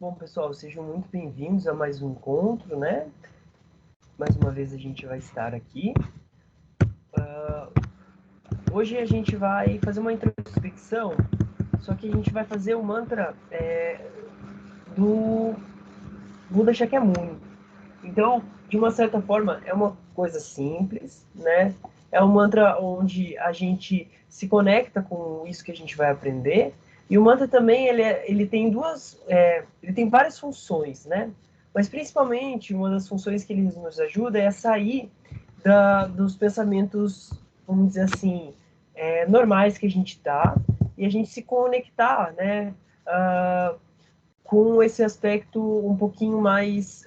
Bom, pessoal, sejam muito bem-vindos a mais um encontro, né? Mais uma vez a gente vai estar aqui. Hoje a gente vai fazer uma introspecção, só que a gente vai fazer o mantra do Buda Shakyamuni. Então, de uma certa forma, é uma coisa simples, né? É um mantra onde a gente se conecta com isso que a gente vai aprender. E o mantra também, ele tem ele tem várias funções, né? Mas principalmente, uma das funções que ele nos ajuda é a sair dos pensamentos, vamos dizer assim, normais que a gente tá, e a gente se conectar, né? Com esse aspecto um pouquinho mais,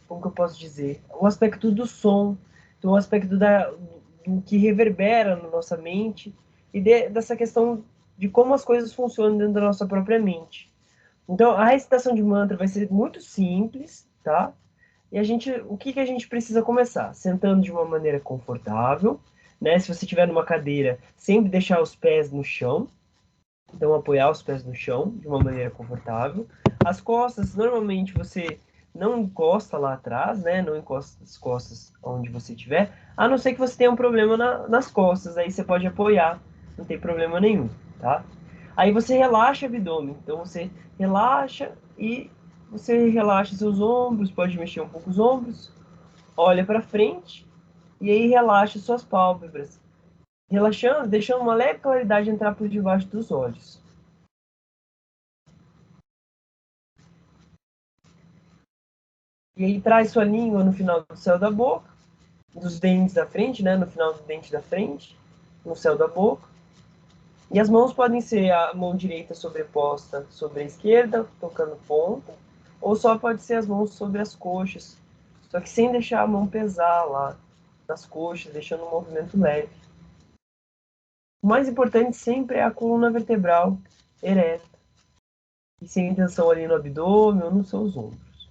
como que eu posso dizer? O aspecto do som, do aspecto do que reverbera na nossa mente e dessa questão de como as coisas funcionam dentro da nossa própria mente. Então, a recitação de mantra vai ser muito simples, tá? E o que que a gente precisa começar? Sentando de uma maneira confortável, né? Se você estiver numa cadeira, sempre deixar os pés no chão, então, apoiar os pés no chão de uma maneira confortável. As costas, normalmente você não encosta lá atrás, né? Não encosta as costas onde você estiver, a não ser que você tenha um problema nas costas, aí você pode apoiar, não tem problema nenhum, tá? Aí você relaxa o abdômen, então você relaxa e você relaxa seus ombros, pode mexer um pouco os ombros, olha para frente e aí relaxa suas pálpebras, relaxando, deixando uma leve claridade entrar por debaixo dos olhos. E aí traz sua língua no final do céu da boca, dos dentes da frente, né? No final do dente da frente, no céu da boca. E as mãos podem ser a mão direita sobreposta sobre a esquerda, tocando ponta, ou só pode ser as mãos sobre as coxas, só que sem deixar a mão pesar lá nas coxas, deixando um movimento leve. O mais importante sempre é a coluna vertebral ereta, e sem tensão ali no abdômen ou nos seus ombros.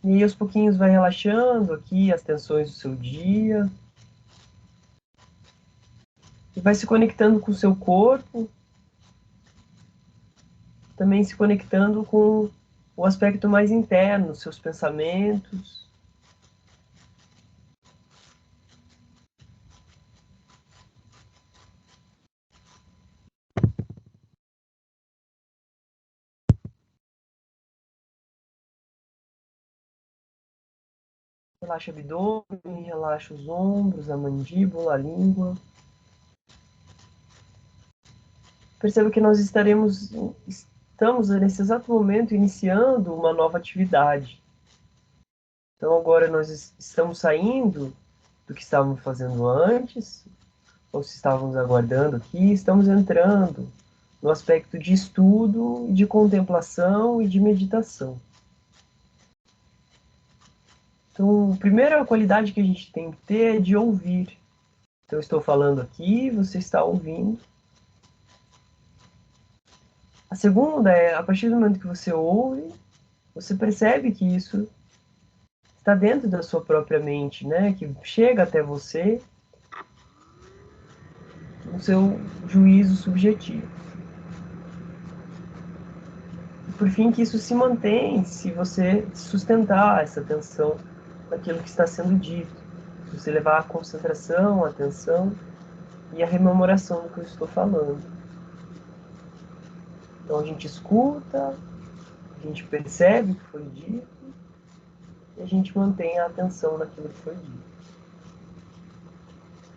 E aí aos pouquinhos vai relaxando aqui as tensões do seu dia. E vai se conectando com o seu corpo, também se conectando com o aspecto mais interno, seus pensamentos. Relaxa o abdômen, relaxa os ombros, a mandíbula, a língua. Perceba que nós estamos nesse exato momento iniciando uma nova atividade. Então agora nós estamos saindo do que estávamos fazendo antes, ou se estávamos aguardando aqui, estamos entrando no aspecto de estudo, de contemplação e de meditação. Então, a primeira qualidade que a gente tem que ter é de ouvir. Então, eu estou falando aqui, você está ouvindo. A segunda é, a partir do momento que você ouve, você percebe que isso está dentro da sua própria mente, né? Que chega até você no seu juízo subjetivo. E por fim, que isso se mantém se você sustentar essa atenção naquilo que está sendo dito. Se você levar a concentração, a atenção e a rememoração do que eu estou falando. Então a gente escuta, a gente percebe o que foi dito e a gente mantém a atenção naquilo que foi dito.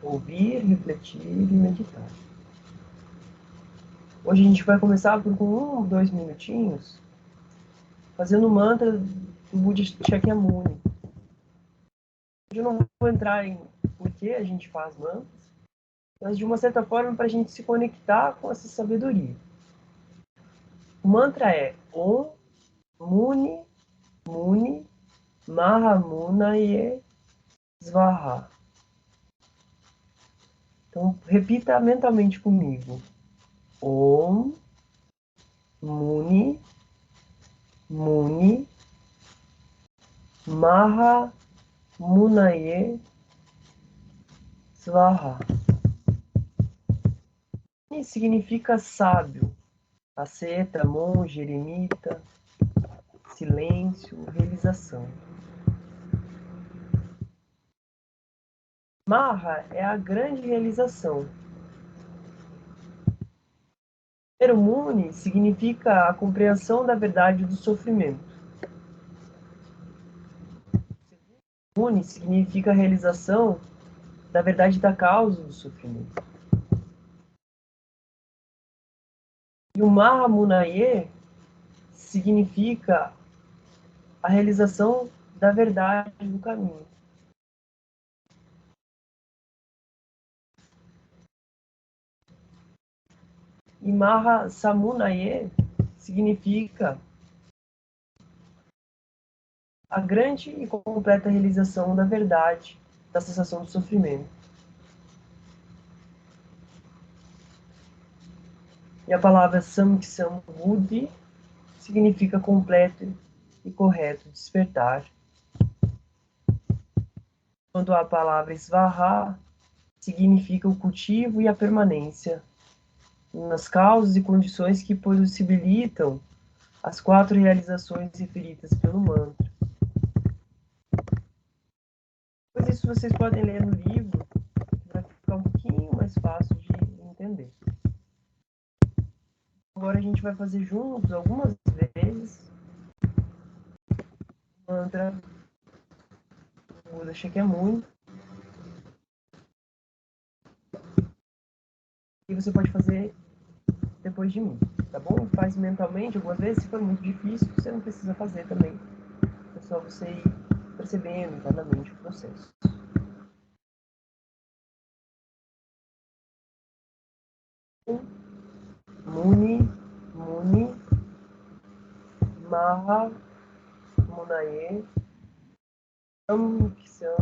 Ouvir, refletir e meditar. Hoje a gente vai começar por com 1 ou 2 minutinhos fazendo o mantra do Buda Shakyamuni. Hoje eu não vou entrar em por que a gente faz mantras, mas de uma certa forma para a gente se conectar com essa sabedoria. O mantra é Om Muni Muni Mahamunaye Svaha. Então, repita mentalmente comigo. Om Muni Muni Mahamunaye Svaha. Muni significa sábio, asceta, monge, eremita, silêncio, realização. Maha é a grande realização. Ser Muni significa a compreensão da verdade do sofrimento. Muni significa a realização da verdade da causa do sofrimento. E o Mahamunaye significa a realização da verdade do caminho. E Mahasamunaye significa a grande e completa realização da verdade da cessação do sofrimento. E a palavra Samkhya Buddhi significa completo e correto despertar. Quanto a palavra Svaha significa o cultivo e a permanência nas causas e condições que possibilitam as 4 realizações referidas pelo mantra. Pois isso vocês podem ler no livro, que vai ficar um pouquinho mais fácil de entender. Agora a gente vai fazer juntos algumas vezes o mantra Buda Shakyamuni. E você pode fazer depois de mim, tá bom? Faz mentalmente algumas vezes, se for muito difícil, você não precisa fazer também. É só você ir percebendo internamente o processo. Muni, Muni, Maha, Munaye, Samkhya,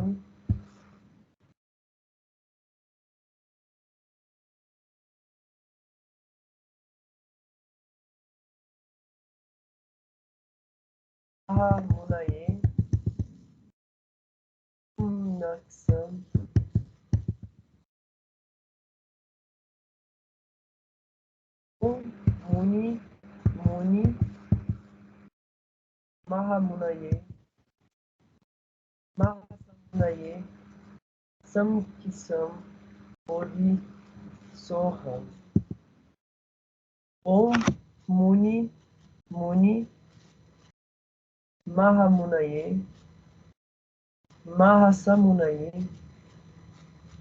Maha, Munaye, Naksam, Muni, Muni, Maha, Munaye, Maha, Munaye, Samkhya, Bodhi, Soham. Om Muni Muni Mahamunaye Mahasamunaye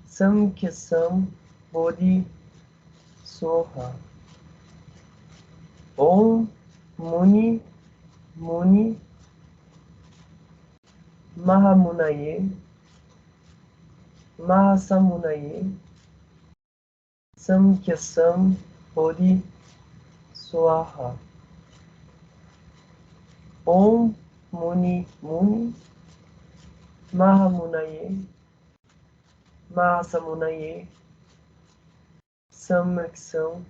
Samkhya Bodhi Soha. Om Muni Muni Mahamunaye Mahasamunaye Samkhya Bodhi Soha. Om Muni Muni Mahamunaye Mahasamunaye Samkhya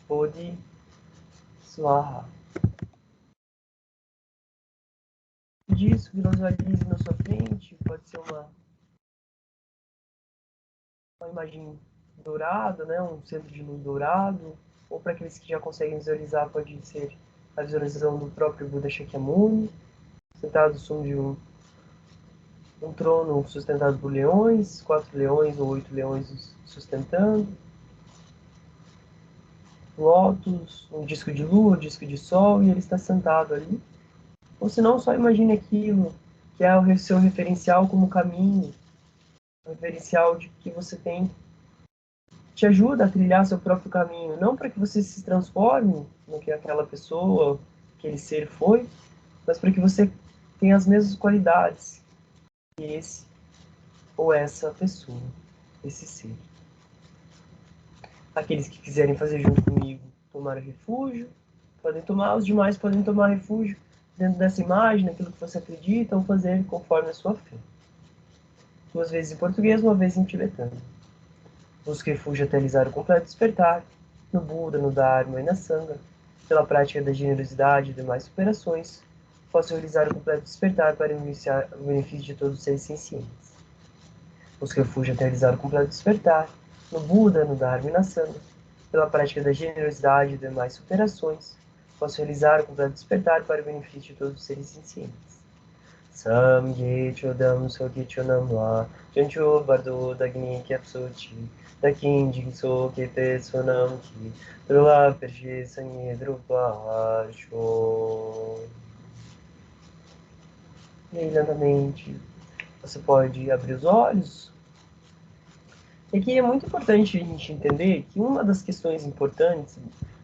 Bodhi Swaha. Disso, visualize na sua frente, pode ser uma imagem dourada, né? Um centro de luz dourado, ou para aqueles que já conseguem visualizar, pode ser a visualização do próprio Buda Shakyamuni, sentado sobre um trono sustentado por leões, 4 leões ou 8 leões sustentando, lótus, um disco de lua, um disco de sol, e ele está sentado ali. Ou se não, só imagine aquilo que é o seu referencial como caminho, o referencial de que você tem, te ajuda a trilhar seu próprio caminho, não para que você se transforme no que aquela pessoa, aquele ser foi, mas para que você tenha as mesmas qualidades que esse ou essa pessoa, esse ser. Aqueles que quiserem fazer junto comigo, tomar refúgio, podem tomar, os demais podem tomar refúgio dentro dessa imagem, naquilo que você acredita, ou fazer conforme a sua fé. 2 vezes em português, 1 vez em tibetano. Busque refúgio até realizar o completo despertar, no Buda, no Dharma e na Sangha, pela prática da generosidade e demais superações, posso realizar o completo despertar para iniciar o benefício de todos os seres sencientes. Busque refúgio até realizar o completo despertar, no Buda, no Dharma e na Sangha, pela prática da generosidade e demais superações, posso realizar o completo despertar para o benefício de todos os seres sencientes. Samgye chodam soki chonamwa, chancho bardo dagni kyapsochi, dakin jingso kepe sonam ki, drula pershi sangye drupa sho. E aí, lentamente, você pode abrir os olhos. E aqui é muito importante a gente entender que uma das questões importantes,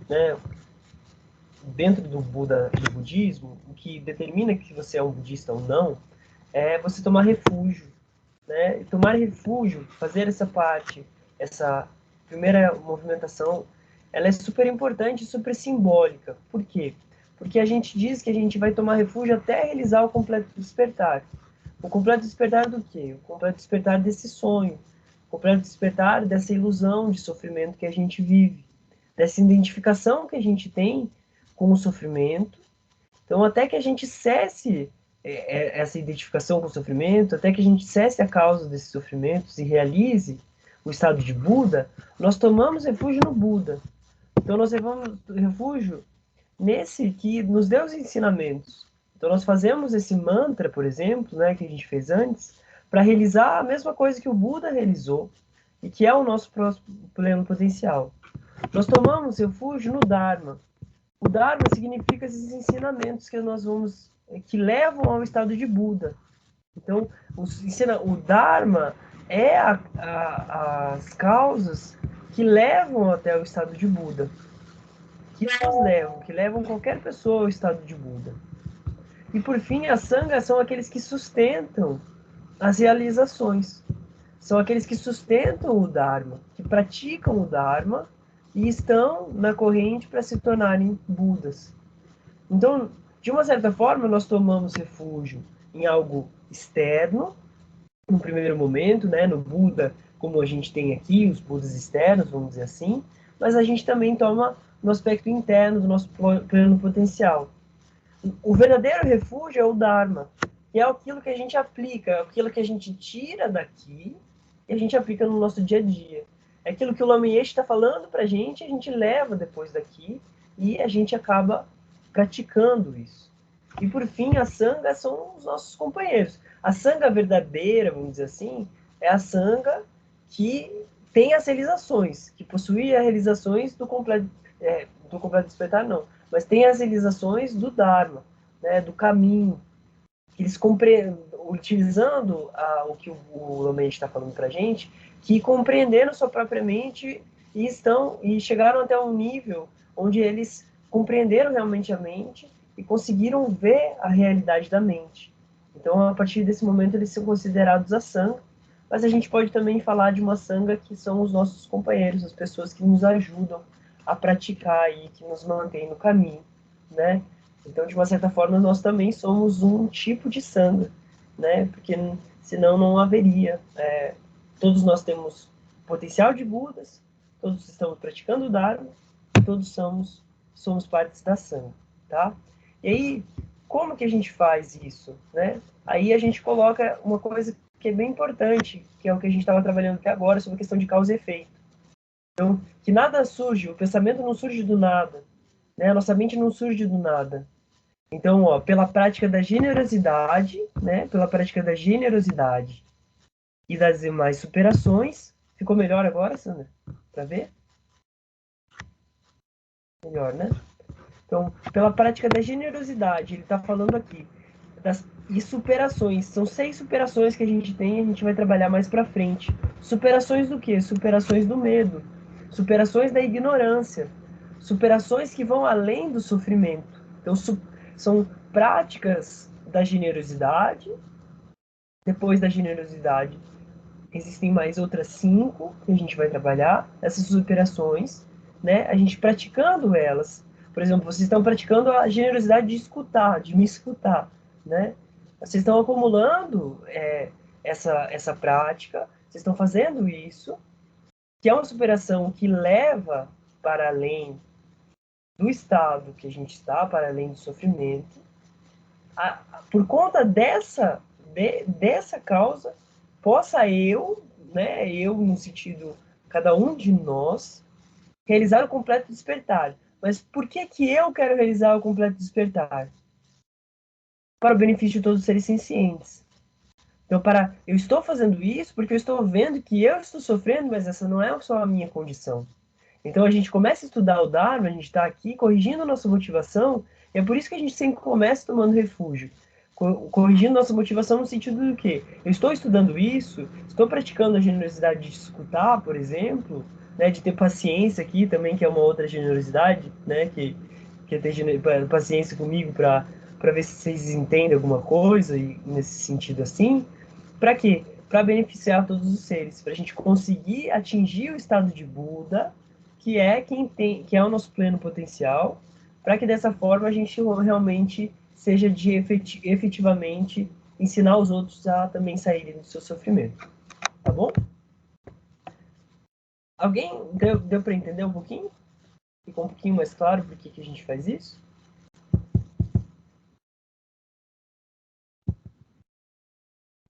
né, dentro do Buda, do budismo, o que determina que você é um budista ou não, é você tomar refúgio, né? E tomar refúgio, fazer essa parte, essa primeira movimentação, ela é super importante, super simbólica. Por quê? Porque a gente diz que a gente vai tomar refúgio até realizar o completo despertar. O completo despertar do quê? O completo despertar desse sonho. O completo despertar dessa ilusão de sofrimento que a gente vive. Dessa identificação que a gente tem com o sofrimento. Então, até que a gente cesse essa identificação com o sofrimento, até que a gente cesse a causa desses sofrimentos e realize o estado de Buda, nós tomamos refúgio no Buda. Então, nós levamos refúgio nesse que nos deu os ensinamentos. Então, nós fazemos esse mantra, por exemplo, né, que a gente fez antes, para realizar a mesma coisa que o Buda realizou e que é o nosso pleno potencial. Nós tomamos refúgio no Dharma. O Dharma significa esses ensinamentos que nós vamos, que levam ao estado de Buda. Então, o Dharma é as causas que levam até o estado de Buda, que levam qualquer pessoa ao estado de Buda. E por fim, as sanghas são aqueles que sustentam as realizações. São aqueles que sustentam o Dharma, que praticam o Dharma e estão na corrente para se tornarem Budas. Então, de uma certa forma, nós tomamos refúgio em algo externo, no primeiro momento, né, no Buda, como a gente tem aqui, os Budas externos, vamos dizer assim, mas a gente também toma no aspecto interno do nosso pleno potencial. O verdadeiro refúgio é o Dharma, que é aquilo que a gente aplica, é aquilo que a gente tira daqui e a gente aplica no nosso dia a dia. É aquilo que o Lama Yeshe está falando para a gente leva depois daqui e a gente acaba praticando isso. E por fim, a sangha são os nossos companheiros. A sangha verdadeira, vamos dizer assim, é a sangha que tem as realizações, que possui as realizações do completo despertar, não, mas tem as realizações do Dharma, né, do caminho, que eles utilizando o que o Lomé está falando para a gente, que compreenderam sua própria mente e chegaram até um nível onde eles compreenderam realmente a mente e conseguiram ver a realidade da mente. Então, a partir desse momento, eles são considerados a sangha, mas a gente pode também falar de uma sangha que são os nossos companheiros, as pessoas que nos ajudam a praticar e que nos mantêm no caminho, né? Então, de uma certa forma, nós também somos um tipo de sangha, né? Porque senão não haveria. Todos nós temos potencial de Budas, todos estamos praticando o Dharma, todos somos partes da sangha, tá? E aí, como que a gente faz isso, né? Aí a gente coloca uma coisa que é bem importante, que é o que a gente estava trabalhando aqui agora, sobre a questão de causa e efeito. Então, que nada surge, o pensamento não surge do nada, né? A nossa mente não surge do nada. Então, ó, pela prática da generosidade, né? Pela prática da generosidade e das demais superações. Ficou melhor agora, Sandra? Para ver? Melhor, né? Então, pela prática da generosidade, ele está falando aqui e superações. São 6 superações que a gente tem e a gente vai trabalhar mais para frente. Superações do quê? Superações do medo. Superações da ignorância. Superações que vão além do sofrimento. Então, são práticas da generosidade. Depois da generosidade, existem mais outras 5 que a gente vai trabalhar, essas superações, né? A gente praticando elas. Por exemplo, vocês estão praticando a generosidade de escutar, de me escutar, né? Vocês estão acumulando essa prática, vocês estão fazendo isso, que é uma superação que leva para além do estado que a gente está, para além do sofrimento. Por conta dessa causa, possa eu, né, eu no sentido, cada um de nós, realizar o completo despertar. Mas por que que eu quero realizar o completo despertar? Para o benefício de todos os seres sencientes. Então, eu estou fazendo isso porque eu estou vendo que eu estou sofrendo, mas essa não é só a minha condição. Então, a gente começa a estudar o Dharma, a gente está aqui corrigindo a nossa motivação, e é por isso que a gente sempre começa tomando refúgio. Corrigindo nossa motivação no sentido do quê? Eu estou estudando isso, estou praticando a generosidade de escutar, por exemplo, né, de ter paciência aqui também, que é uma outra generosidade, né, que é ter paciência comigo para ver se vocês entendem alguma coisa, e nesse sentido assim. Para quê? Para beneficiar todos os seres, para a gente conseguir atingir o estado de Buda, que é o nosso pleno potencial, para que dessa forma a gente realmente seja de efetivamente ensinar os outros a também saírem do seu sofrimento. Tá bom? Alguém deu para entender um pouquinho? Ficou um pouquinho mais claro por que a gente faz isso?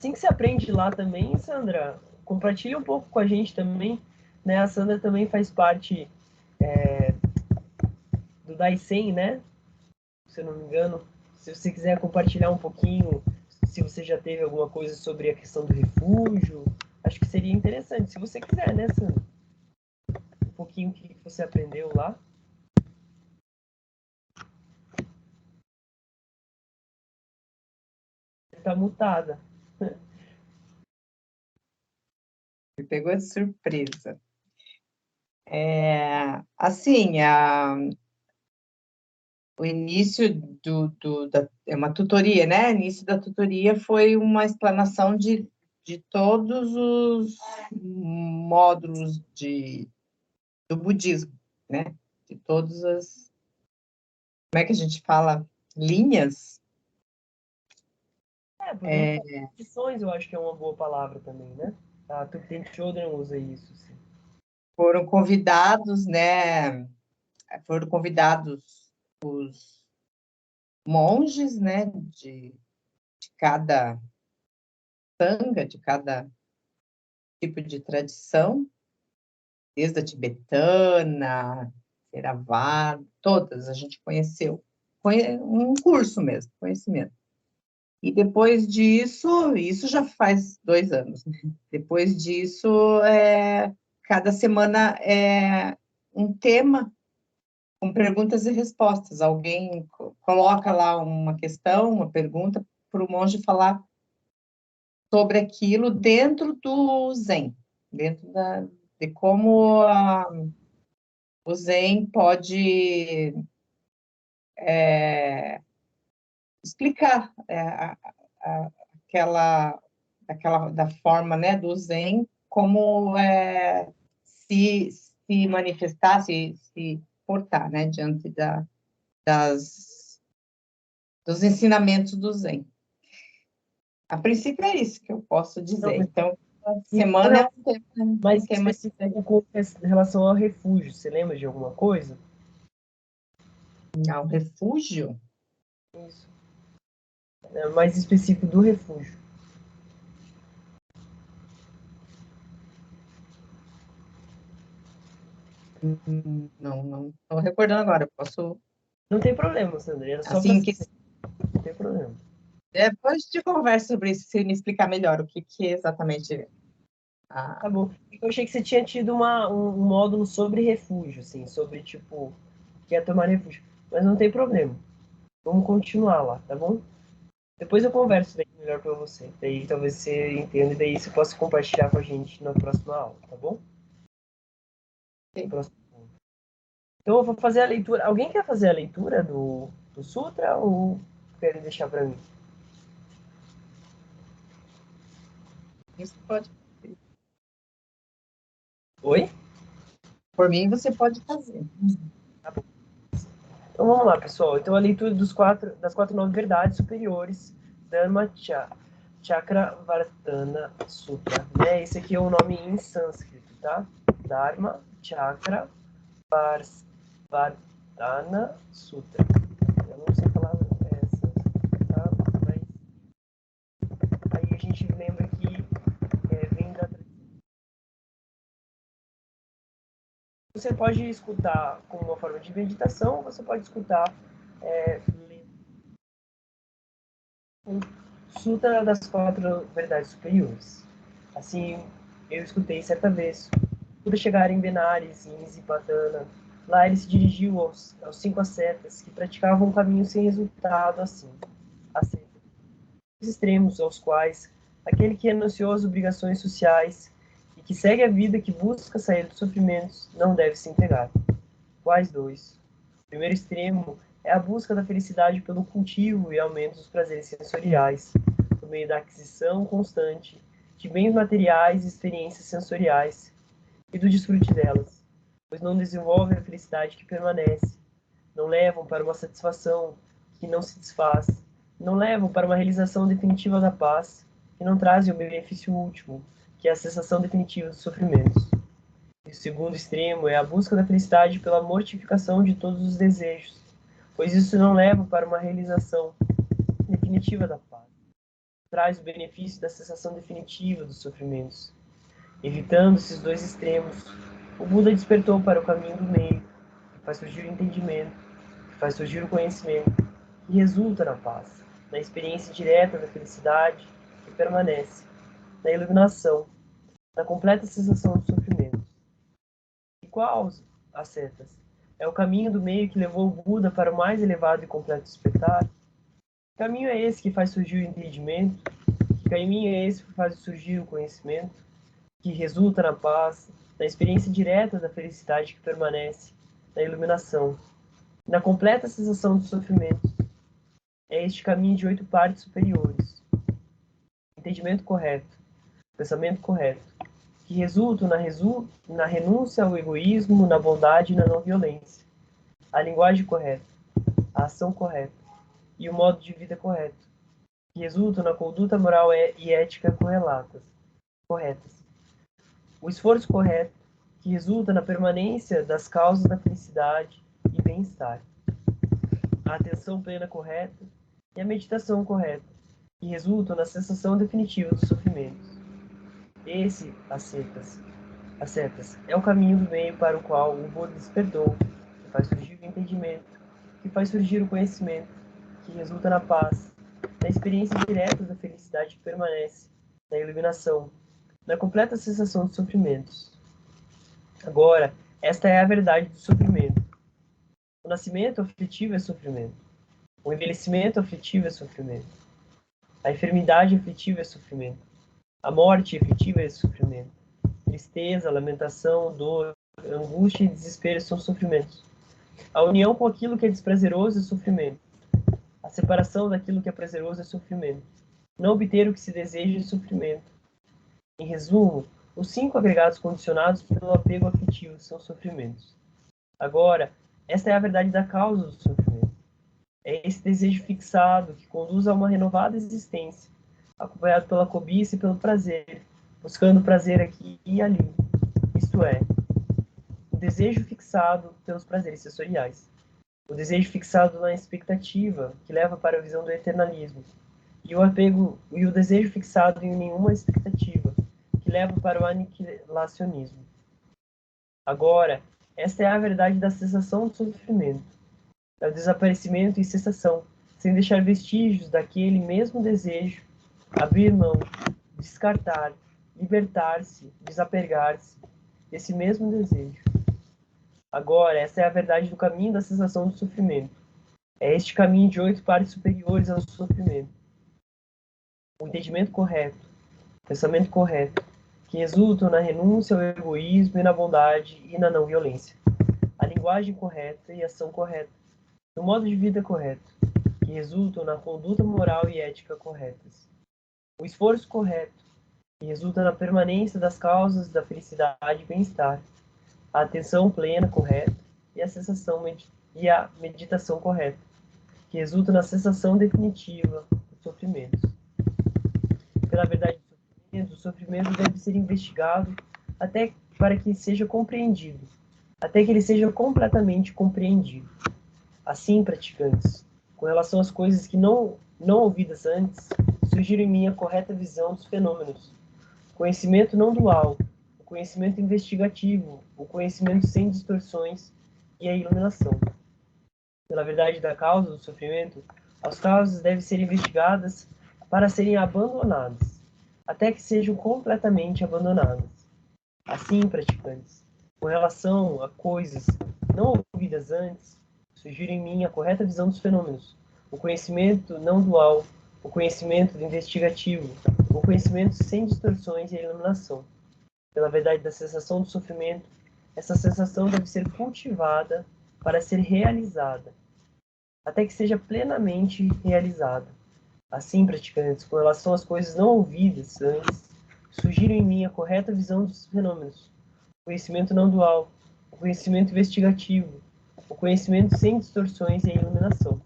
Assim que você aprende lá também, Sandra, compartilha um pouco com a gente também, né? A Sandra também faz parte do Daisen, né? Se eu não me engano. Se você quiser compartilhar um pouquinho, se você já teve alguma coisa sobre a questão do refúgio, acho que seria interessante, se você quiser, né, Sandra? Um pouquinho o que você aprendeu lá. Você tá mutada. Me pegou de surpresa. Assim, o início é uma tutoria, né? O início da tutoria foi uma explanação de todos os módulos do budismo, né? De todas as, como é que a gente fala? Linhas? Podemos falar tradições, eu acho que é uma boa palavra também, né? A Tupten Chodron usa isso, sim. Foram convidados, né? Foram convidados os monges, né? De cada sanga, de cada tipo de tradição, desde a tibetana, Theravada, todas a gente conheceu. Foi um curso mesmo, conhecimento. E depois disso, isso já faz 2 anos, né? Depois disso, cada semana é um tema com perguntas e respostas. Alguém coloca lá uma questão, uma pergunta, para o monge falar sobre aquilo dentro do Zen, dentro de como o Zen pode explicar aquela da forma, né, do Zen, como se manifestar, se portar, né, diante dos ensinamentos do Zen. A princípio é isso que eu posso dizer. Então, a semana é mais um tema específico com relação ao refúgio. Você lembra de alguma coisa? ao refúgio. Isso. É mais específico do refúgio. Não estou recordando agora. Eu posso. Não tem problema, Sandra. Era só Assim para que. saber. Não tem problema. Depois de conversa sobre isso, se me explicar melhor o que é exatamente. Tá bom. Eu achei que você tinha tido um módulo sobre refúgio, assim, sobre, tipo, que é tomar refúgio. Mas não tem problema. Vamos continuar lá, tá bom? Depois eu converso daí melhor para você. Daí talvez você entenda e daí você possa compartilhar com a gente na próxima aula, tá bom? Sim. Então eu vou fazer a leitura. Alguém quer fazer a leitura do Sutra ou querem deixar para mim? Isso pode. Oi? Por mim, você pode fazer. Tá bom. Então vamos lá, pessoal. Então a leitura das 4 verdades superiores, Dharma Chakravartana Sutra. Né? Esse aqui é o nome em sânscrito, tá? Dharma Chakravartana Sutra. Eu não sei falar essa, tá? Mas aí a gente lembra que vem da Você pode escutar como uma forma de meditação, ou você pode escutar Sutra das Quatro Verdades Superiores. Assim, eu escutei certa vez, por chegar em Benares, em Isipatana, lá ele se dirigiu aos 5 ascetas que praticavam um caminho sem resultado assim, os extremos aos quais aquele que renunciou às obrigações sociais e que segue a vida que busca sair dos sofrimentos não deve se entregar. Quais dois? O primeiro extremo é a busca da felicidade pelo cultivo e aumento dos prazeres sensoriais, por meio da aquisição constante de bens materiais e experiências sensoriais, e do desfrute delas, pois não desenvolvem a felicidade que permanece, não levam para uma satisfação que não se desfaz, não levam para uma realização definitiva da paz, e não trazem o benefício último, que é a cessação definitiva dos sofrimentos. E o segundo extremo é a busca da felicidade pela mortificação de todos os desejos, pois isso não leva para uma realização definitiva da paz. Traz o benefício da cessação definitiva dos sofrimentos. Evitando esses dois extremos, o Buda despertou para o caminho do meio, que faz surgir o entendimento, que faz surgir o conhecimento, que resulta na paz, na experiência direta da felicidade, que permanece, na iluminação, na completa cessação dos sofrimentos. E qual ascetas? É o caminho do meio que levou o Buda para o mais elevado e completo despertar? Que caminho é esse que faz surgir o entendimento? Que caminho é esse que faz surgir o conhecimento? Que resulta na paz, na experiência direta da felicidade que permanece, na iluminação, na completa cessação dos sofrimentos. É este caminho de 8 partes superiores. Entendimento correto, pensamento correto, que resultam na renúncia ao egoísmo, na bondade e na não violência. A linguagem correta, a ação correta e o modo de vida correto, que resultam na conduta moral e ética corretas. O esforço correto, que resulta na permanência das causas da felicidade e bem-estar. A atenção plena correta e a meditação correta, que resultam na cessação definitiva dos sofrimentos. Esse, ascetas, é o caminho do meio para o qual o Buda despertou, que faz surgir o entendimento, que faz surgir o conhecimento, que resulta na paz, na experiência direta da felicidade que permanece, na iluminação, na completa cessação dos sofrimentos. Agora, esta é a verdade do sofrimento. O nascimento aflitivo é sofrimento. O envelhecimento aflitivo é sofrimento. A enfermidade aflitiva é sofrimento. A morte aflitiva é sofrimento. Tristeza, lamentação, dor, angústia e desespero são sofrimentos. A união com aquilo que é desprazeroso é sofrimento. A separação daquilo que é prazeroso é sofrimento. Não obter o que se deseja é sofrimento. Em resumo, os 5 agregados condicionados pelo apego afetivo são sofrimentos. Agora, esta é a verdade da causa do sofrimento. É esse desejo fixado que conduz a uma renovada existência, acompanhado pela cobiça e pelo prazer, buscando prazer aqui e ali. Isto é, o desejo fixado pelos prazeres sensoriais, o desejo fixado na expectativa, que leva para a visão do eternalismo, e o apego e o desejo fixado em nenhuma expectativa, que leva para o aniquilacionismo. Agora, esta é a verdade da cessação do sofrimento, do desaparecimento e cessação, sem deixar vestígios daquele mesmo desejo, abrir mão, descartar, libertar-se, desapegar-se desse mesmo desejo. Agora, essa é a verdade do caminho da cessação do sofrimento. É este caminho de 8 partes superiores ao sofrimento. O entendimento correto, o pensamento correto, que resultam na renúncia ao egoísmo e na bondade e na não violência. A linguagem correta e a ação correta. No modo de vida correto, que resultam na conduta moral e ética corretas. O esforço correto, que resulta na permanência das causas da felicidade e bem-estar. A atenção plena correta e a cessação e a meditação correta, que resulta na cessação definitiva dos sofrimentos. Pela verdade do sofrimento deve ser investigado até para que seja compreendido, até que ele seja completamente compreendido. Assim, praticantes, com relação às coisas que não ouvidas antes, surgiram em mim a correta visão dos fenômenos, conhecimento não dual, o conhecimento investigativo, o conhecimento sem distorções e a iluminação. Pela verdade da causa do sofrimento, as causas devem ser investigadas para serem abandonadas, até que sejam completamente abandonadas. Assim, praticantes, com relação a coisas não ouvidas antes, sugiro em mim a correta visão dos fenômenos, o conhecimento não dual, o conhecimento investigativo, o conhecimento sem distorções e a iluminação. Pela verdade da sensação do sofrimento, essa sensação deve ser cultivada para ser realizada, até que seja plenamente realizada. Assim, praticantes, com relação às coisas não ouvidas antes, sugiro em mim a correta visão dos fenômenos, o conhecimento não dual, o conhecimento investigativo, o conhecimento sem distorções e a iluminação.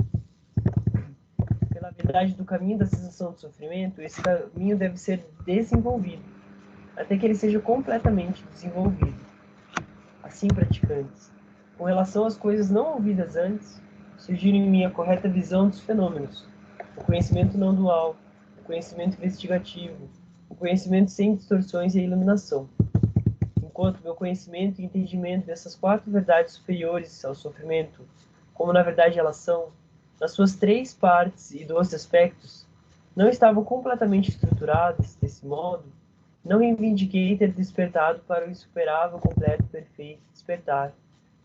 Pela verdade do caminho da sensação do sofrimento, esse caminho deve ser desenvolvido, até que ele seja completamente desenvolvido. Assim, praticantes, com relação às coisas não ouvidas antes, sugiro em mim a correta visão dos fenômenos, o conhecimento não dual, o conhecimento investigativo, o conhecimento sem distorções e a iluminação. Enquanto meu conhecimento e entendimento dessas 4 verdades superiores ao sofrimento, como na verdade elas são, nas suas 3 partes e 12 aspectos, não estavam completamente estruturadas desse modo, não reivindiquei ter despertado para o insuperável, completo, perfeito despertar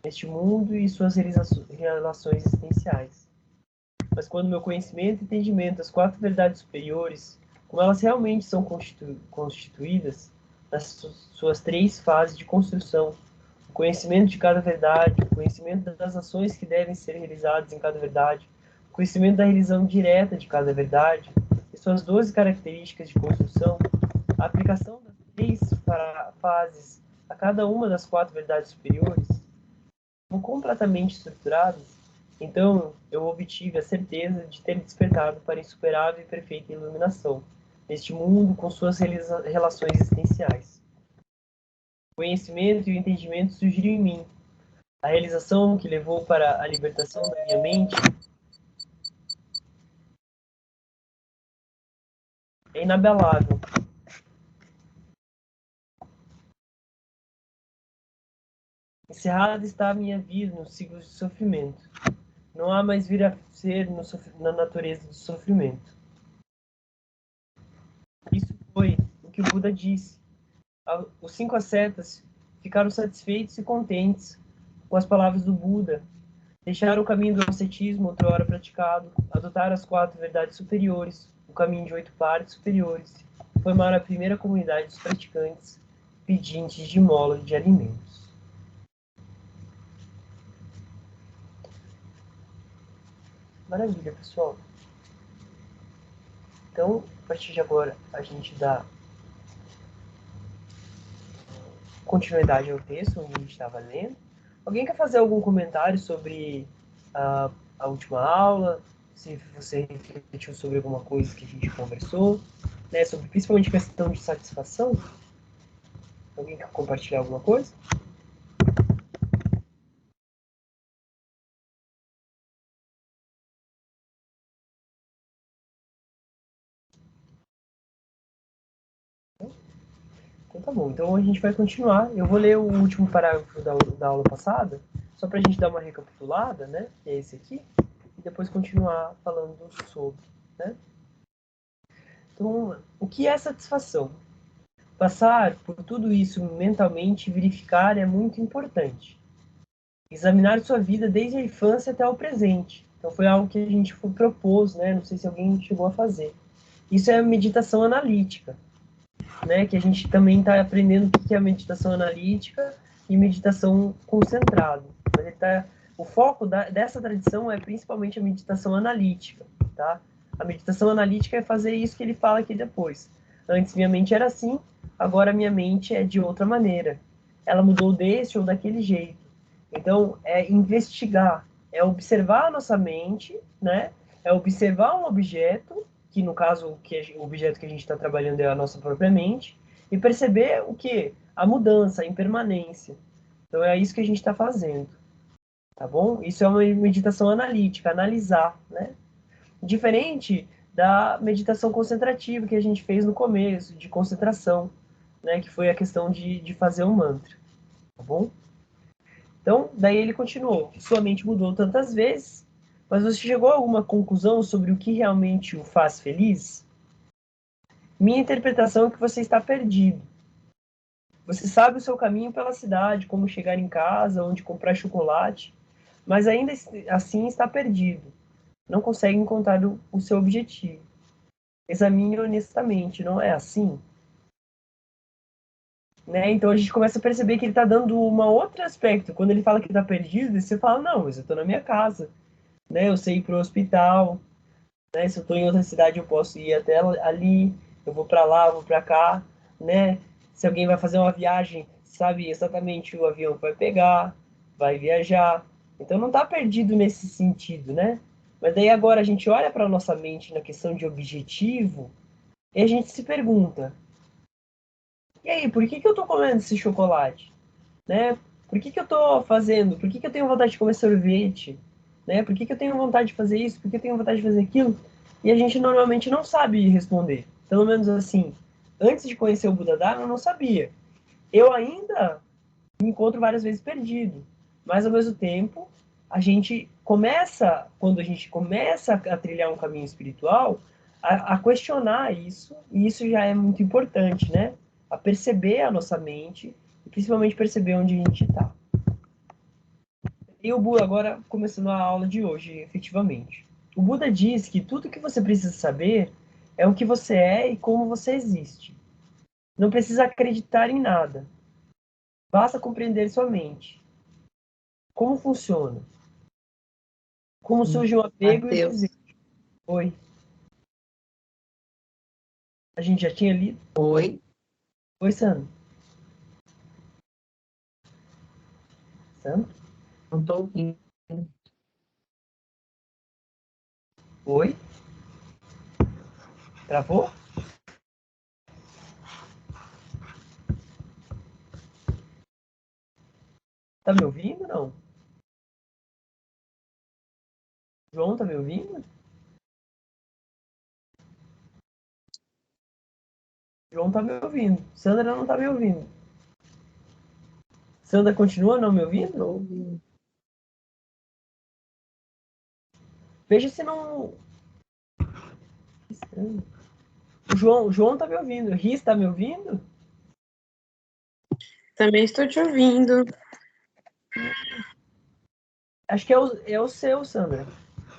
neste mundo e suas relações existenciais. Mas quando meu conhecimento e entendimento das 4 verdades superiores, como elas realmente são constituídas, nas suas 3 fases de construção, o conhecimento de cada verdade, o conhecimento das ações que devem ser realizadas em cada verdade, o conhecimento da realização direta de cada verdade, e suas 12 características de construção, a aplicação das 3 fases a cada uma das 4 verdades superiores, são completamente estruturadas, então eu obtive a certeza de ter despertado para insuperável e perfeita iluminação, neste mundo com suas relações existenciais. O conhecimento e o entendimento surgiram em mim. A realização que levou para a libertação da minha mente é inabalável. Encerrada está a minha vida no ciclo de sofrimento. Não há mais vir a ser na natureza do sofrimento. Isso foi o que o Buda disse. Os 5 ascetas ficaram satisfeitos e contentes com as palavras do Buda, deixaram o caminho do ascetismo outrora praticado, adotaram as 4 verdades superiores, o caminho de 8 partes superiores, formaram a primeira comunidade dos praticantes, pedintes de mola de alimentos. Maravilha, pessoal. Então, a partir de agora, a gente dá continuidade ao texto onde a gente estava lendo. Alguém quer fazer algum comentário sobre a última aula? Se você refletiu sobre alguma coisa que a gente conversou, né? Sobre principalmente questão de satisfação? Alguém quer compartilhar alguma coisa? Então tá bom. Então a gente vai continuar. Eu vou ler o último parágrafo da aula passada, só para a gente dar uma recapitulada, né? Que é esse aqui. E depois continuar falando sobre, né? Então, o que é satisfação? Passar por tudo isso mentalmente e verificar é muito importante. Examinar sua vida desde a infância até o presente. Então foi algo que a gente propôs, né? Não sei se alguém chegou a fazer. Isso é a meditação analítica, né? Que a gente também está aprendendo o que é a meditação analítica e meditação concentrada. O foco dessa tradição é principalmente a meditação analítica, tá? A meditação analítica é fazer isso que ele fala aqui depois. Antes minha mente era assim, agora minha mente é de outra maneira. Ela mudou desse ou daquele jeito. Então, é investigar, é observar a nossa mente, né? É observar um objeto, que no caso o objeto que a gente está trabalhando é a nossa própria mente, e perceber o que? A mudança, a impermanência. Então, é isso que a gente está fazendo. Tá bom? Isso é uma meditação analítica, analisar, né? Diferente da meditação concentrativa que a gente fez no começo, de concentração, né, que foi a questão de fazer um mantra, tá bom? Então, daí ele continuou. Sua mente mudou tantas vezes, mas você chegou a alguma conclusão sobre o que realmente o faz feliz? Minha interpretação é que você está perdido. Você sabe o seu caminho pela cidade, como chegar em casa, onde comprar chocolate, mas ainda assim está perdido. Não consegue encontrar o seu objetivo. Examine honestamente, não é assim? Né? Então a gente começa a perceber que ele está dando um outro aspecto. Quando ele fala que está perdido, você fala, não, mas eu estou na minha casa. Né? Eu sei ir para o hospital. Né? Se eu estou em outra cidade, eu posso ir até ali. Eu vou para lá, eu vou para cá. Né? Se alguém vai fazer uma viagem, sabe exatamente o avião que vai pegar, vai viajar. Então não está perdido nesse sentido, né? Mas daí agora a gente olha para a nossa mente na questão de objetivo e a gente se pergunta, e aí, por que eu estou comendo esse chocolate? Né? Por que eu estou fazendo? Por que eu tenho vontade de comer sorvete? Né? Por que eu tenho vontade de fazer isso? Por que eu tenho vontade de fazer aquilo? E a gente normalmente não sabe responder. Pelo menos assim, antes de conhecer o Buda Dharma, eu não sabia. Eu ainda me encontro várias vezes perdido. Mas ao mesmo tempo, quando a gente começa a trilhar um caminho espiritual, a questionar isso, e isso já é muito importante, né? A perceber a nossa mente, e principalmente perceber onde a gente está. E o Buda, agora começando a aula de hoje, efetivamente. O Buda diz que tudo que você precisa saber é o que você é e como você existe. Não precisa acreditar em nada. Basta compreender sua mente. Como funciona? Como surge o apego e o Matheus. desejo? Oi. A gente já tinha lido? Oi. Oi, Sandra. Sandra? Não estou ouvindo. Oi? Travou? Tá me ouvindo ou não? João, tá me ouvindo? João tá me ouvindo. Sandra não tá me ouvindo. Sandra continua não me ouvindo? Estou ouvindo. Veja se não. Estranho. O João tá me ouvindo. O Riz tá me ouvindo? Também estou te ouvindo. Acho que é o seu, Sandra.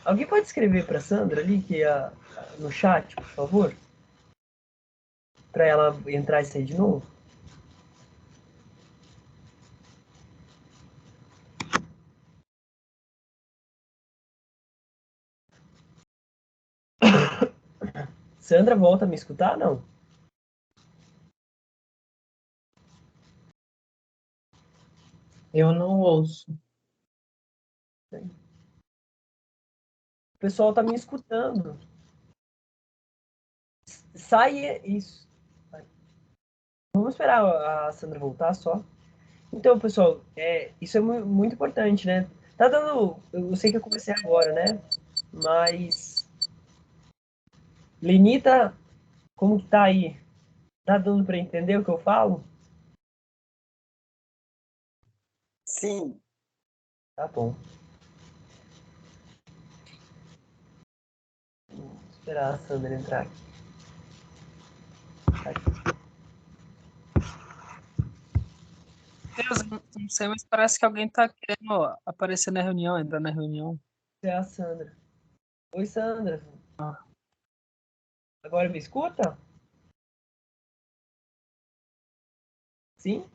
Alguém pode escrever para Sandra ali no chat, por favor? Para ela entrar e sair de novo? Sandra, volta a me escutar? Não. Eu não ouço. O pessoal tá me escutando. Sai isso. Vamos esperar a Sandra voltar só. Então, pessoal, isso é muito importante, né? Tá dando. Eu sei que eu comecei agora, né? Mas. Lenita, como que tá aí? Tá dando para entender o que eu falo? Sim. Tá bom. Vou esperar a Sandra entrar aqui. Deus, não sei, mas parece que alguém tá querendo aparecer na reunião, entrar na reunião. É a Sandra. Oi, Sandra. Agora me escuta? Sim?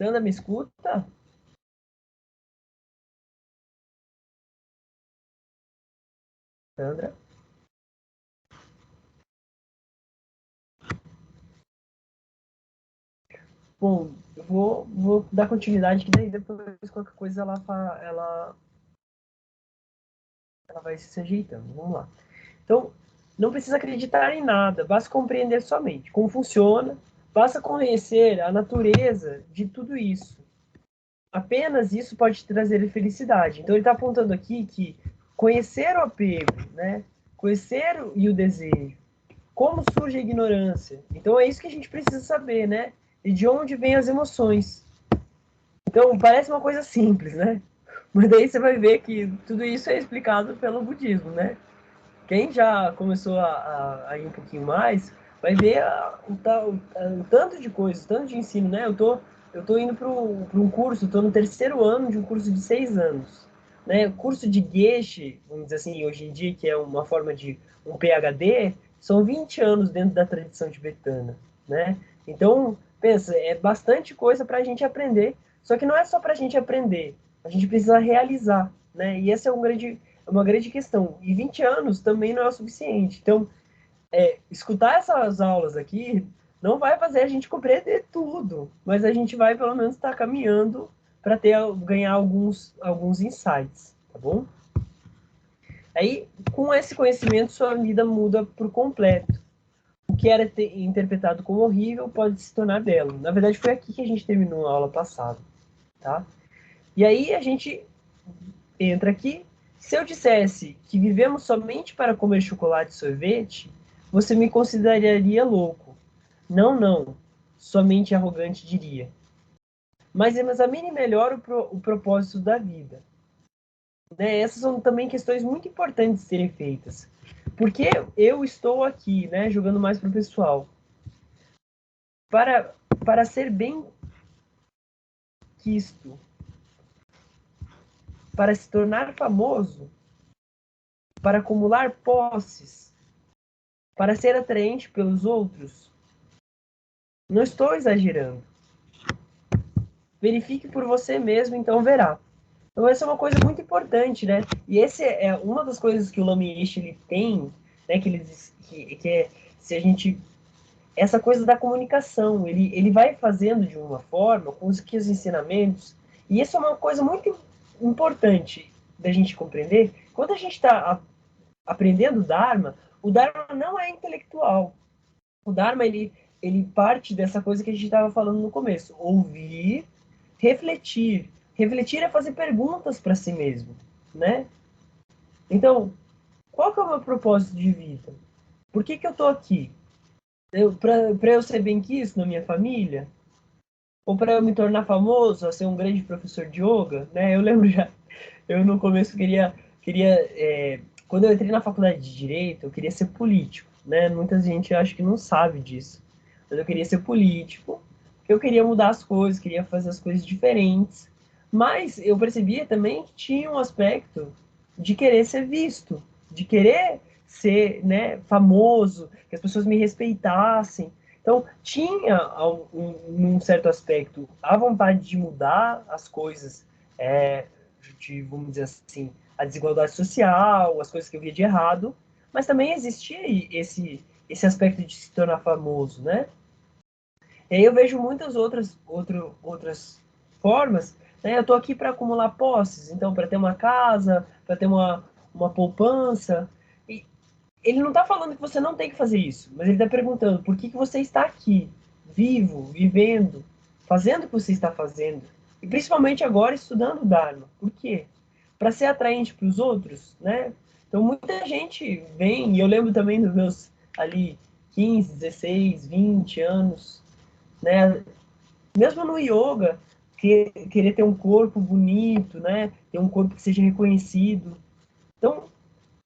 Sandra, me escuta? Sandra? Bom, eu vou dar continuidade, que daí depois qualquer coisa ela vai se ajeitando. Vamos lá. Então, não precisa acreditar em nada, basta compreender somente como funciona, basta conhecer a natureza de tudo isso. apenas isso pode trazer felicidade. Então, ele está apontando aqui que conhecer o apego, né? Conhecer e o desejo, como surge a ignorância. Então, é isso que a gente precisa saber, né? E de onde vêm as emoções. Então, parece uma coisa simples, né? Mas daí você vai ver que tudo isso é explicado pelo budismo, né? Quem já começou a ir um pouquinho mais, vai ver o tanto de coisas, o tanto de ensino, né? Eu tô indo para um curso, estou no terceiro ano de um curso de 6 anos. Né? O curso de Geshe, vamos dizer assim, hoje em dia, que é uma forma de um PhD, são 20 anos dentro da tradição tibetana. Né? Então, pensa, é bastante coisa para a gente aprender, só que não é só para a gente aprender, a gente precisa realizar. Né? E esse é uma grande questão. E 20 anos também não é o suficiente. Então, escutar essas aulas aqui não vai fazer a gente compreender tudo, mas a gente vai, pelo menos, estar caminhando para ganhar alguns insighs, tá bom? Aí, com esse conhecimento, sua vida muda por completo. O que era interpretado como horrível pode se tornar belo. Na verdade, foi aqui que a gente terminou a aula passada, tá? E aí, a gente entra aqui. Se eu dissesse que vivemos somente para comer chocolate e sorvete, você me consideraria louco. Não, não. Somente arrogante diria. Mas examine melhor o propósito da vida. Né? Essas são também questões muito importantes de serem feitas. Porque eu estou aqui, né, jogando mais para o pessoal. Para ser bem quisto, para se tornar famoso, para acumular posses, para ser atraente pelos outros. Não estou exagerando. Verifique por você mesmo, então verá. Então essa é uma coisa muito importante, né? E esse é uma das coisas que o Lamy Eish, ele tem, né? Que ele diz que é se a gente essa coisa da comunicação, ele vai fazendo de uma forma com os ensinamentos, e isso é uma coisa muito importante da gente compreender. Quando a gente está aprendendo o Dharma não é intelectual. O Dharma, ele parte dessa coisa que a gente estava falando no começo. Ouvir, refletir. Refletir é fazer perguntas para si mesmo, né? Então, qual que é o meu propósito de vida? Por que eu estou aqui? Para eu ser bem-quisto na minha família? Ou para eu me tornar famoso, a ser um grande professor de yoga? Né? Eu lembro já, eu no começo quando eu entrei na faculdade de Direito, eu queria ser político, né? Muita gente acha que não sabe disso. Mas eu queria ser político, eu queria mudar as coisas, queria fazer as coisas diferentes. Mas eu percebia também que tinha um aspecto de querer ser visto, de querer ser, né, famoso, que as pessoas me respeitassem. Então, tinha num certo aspecto a vontade de mudar as coisas, vamos dizer assim, a desigualdade social, as coisas que eu via de errado, mas também existia esse aspecto de se tornar famoso, né? E aí eu vejo muitas outras formas, né? Eu estou aqui para acumular posses, então para ter uma casa, para ter uma poupança. E ele não está falando que você não tem que fazer isso, mas ele está perguntando por que você está aqui, vivo, vivendo, fazendo o que você está fazendo. E principalmente agora estudando o Dharma. Por quê? Para ser atraente para os outros, né? Então muita gente vem, e eu lembro também dos meus ali 15, 16, 20 anos, né? Mesmo no yoga, querer ter um corpo bonito, né? Ter um corpo que seja reconhecido. Então,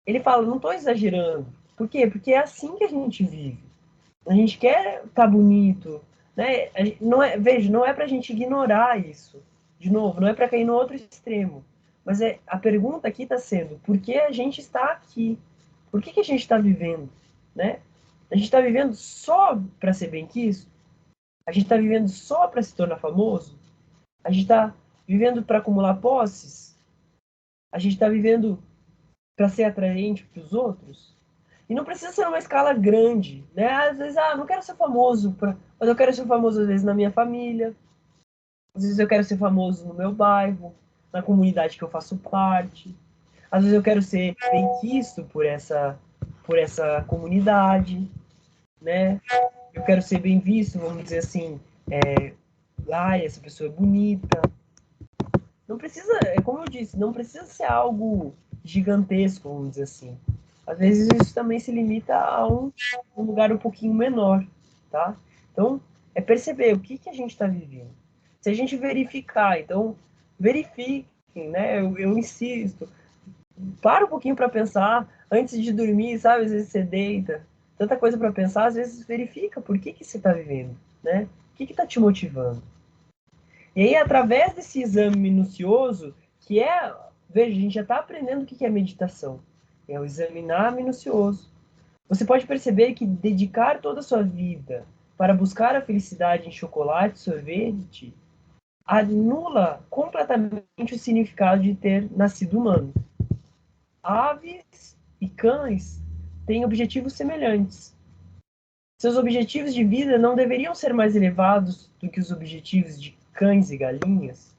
ele fala, não estou exagerando. Por quê? Porque é assim que a gente vive. A gente quer estar bonito, né? Não é, veja, não é para a gente ignorar isso. De novo, não é para cair no outro extremo. Mas a pergunta aqui está sendo, por que a gente está aqui? Por que a gente está vivendo? Né? A gente está vivendo só para ser bem-quisto? A gente está vivendo só para se tornar famoso? A gente está vivendo para acumular posses? A gente está vivendo para ser atraente para os outros? E não precisa ser uma escala grande, né? Às vezes, não quero ser famoso, mas eu quero ser famoso às vezes na minha família, às vezes eu quero ser famoso no meu bairro, na comunidade que eu faço parte, às vezes eu quero ser bem-quisto por essa comunidade, né? Eu quero ser bem visto, vamos dizer assim, essa pessoa é bonita. Não precisa, é como eu disse, não precisa ser algo gigantesco, vamos dizer assim. Às vezes isso também se limita a um lugar um pouquinho menor, tá? Então, é perceber o que a gente está vivendo. Se a gente verificar, então, verifiquem, né? Eu insisto, para um pouquinho para pensar antes de dormir, sabe? Às vezes você deita, tanta coisa para pensar, às vezes verifica por que você está vivendo, né? O que está te motivando? E aí, através desse exame minucioso, que é, veja, a gente já está aprendendo o que é meditação. É o examinar minucioso. Você pode perceber que dedicar toda a sua vida para buscar a felicidade em chocolate, sorvete, anula completamente o significado de ter nascido humano. Aves e cães têm objetivos semelhantes. Seus objetivos de vida não deveriam ser mais elevados do que os objetivos de cães e galinhas?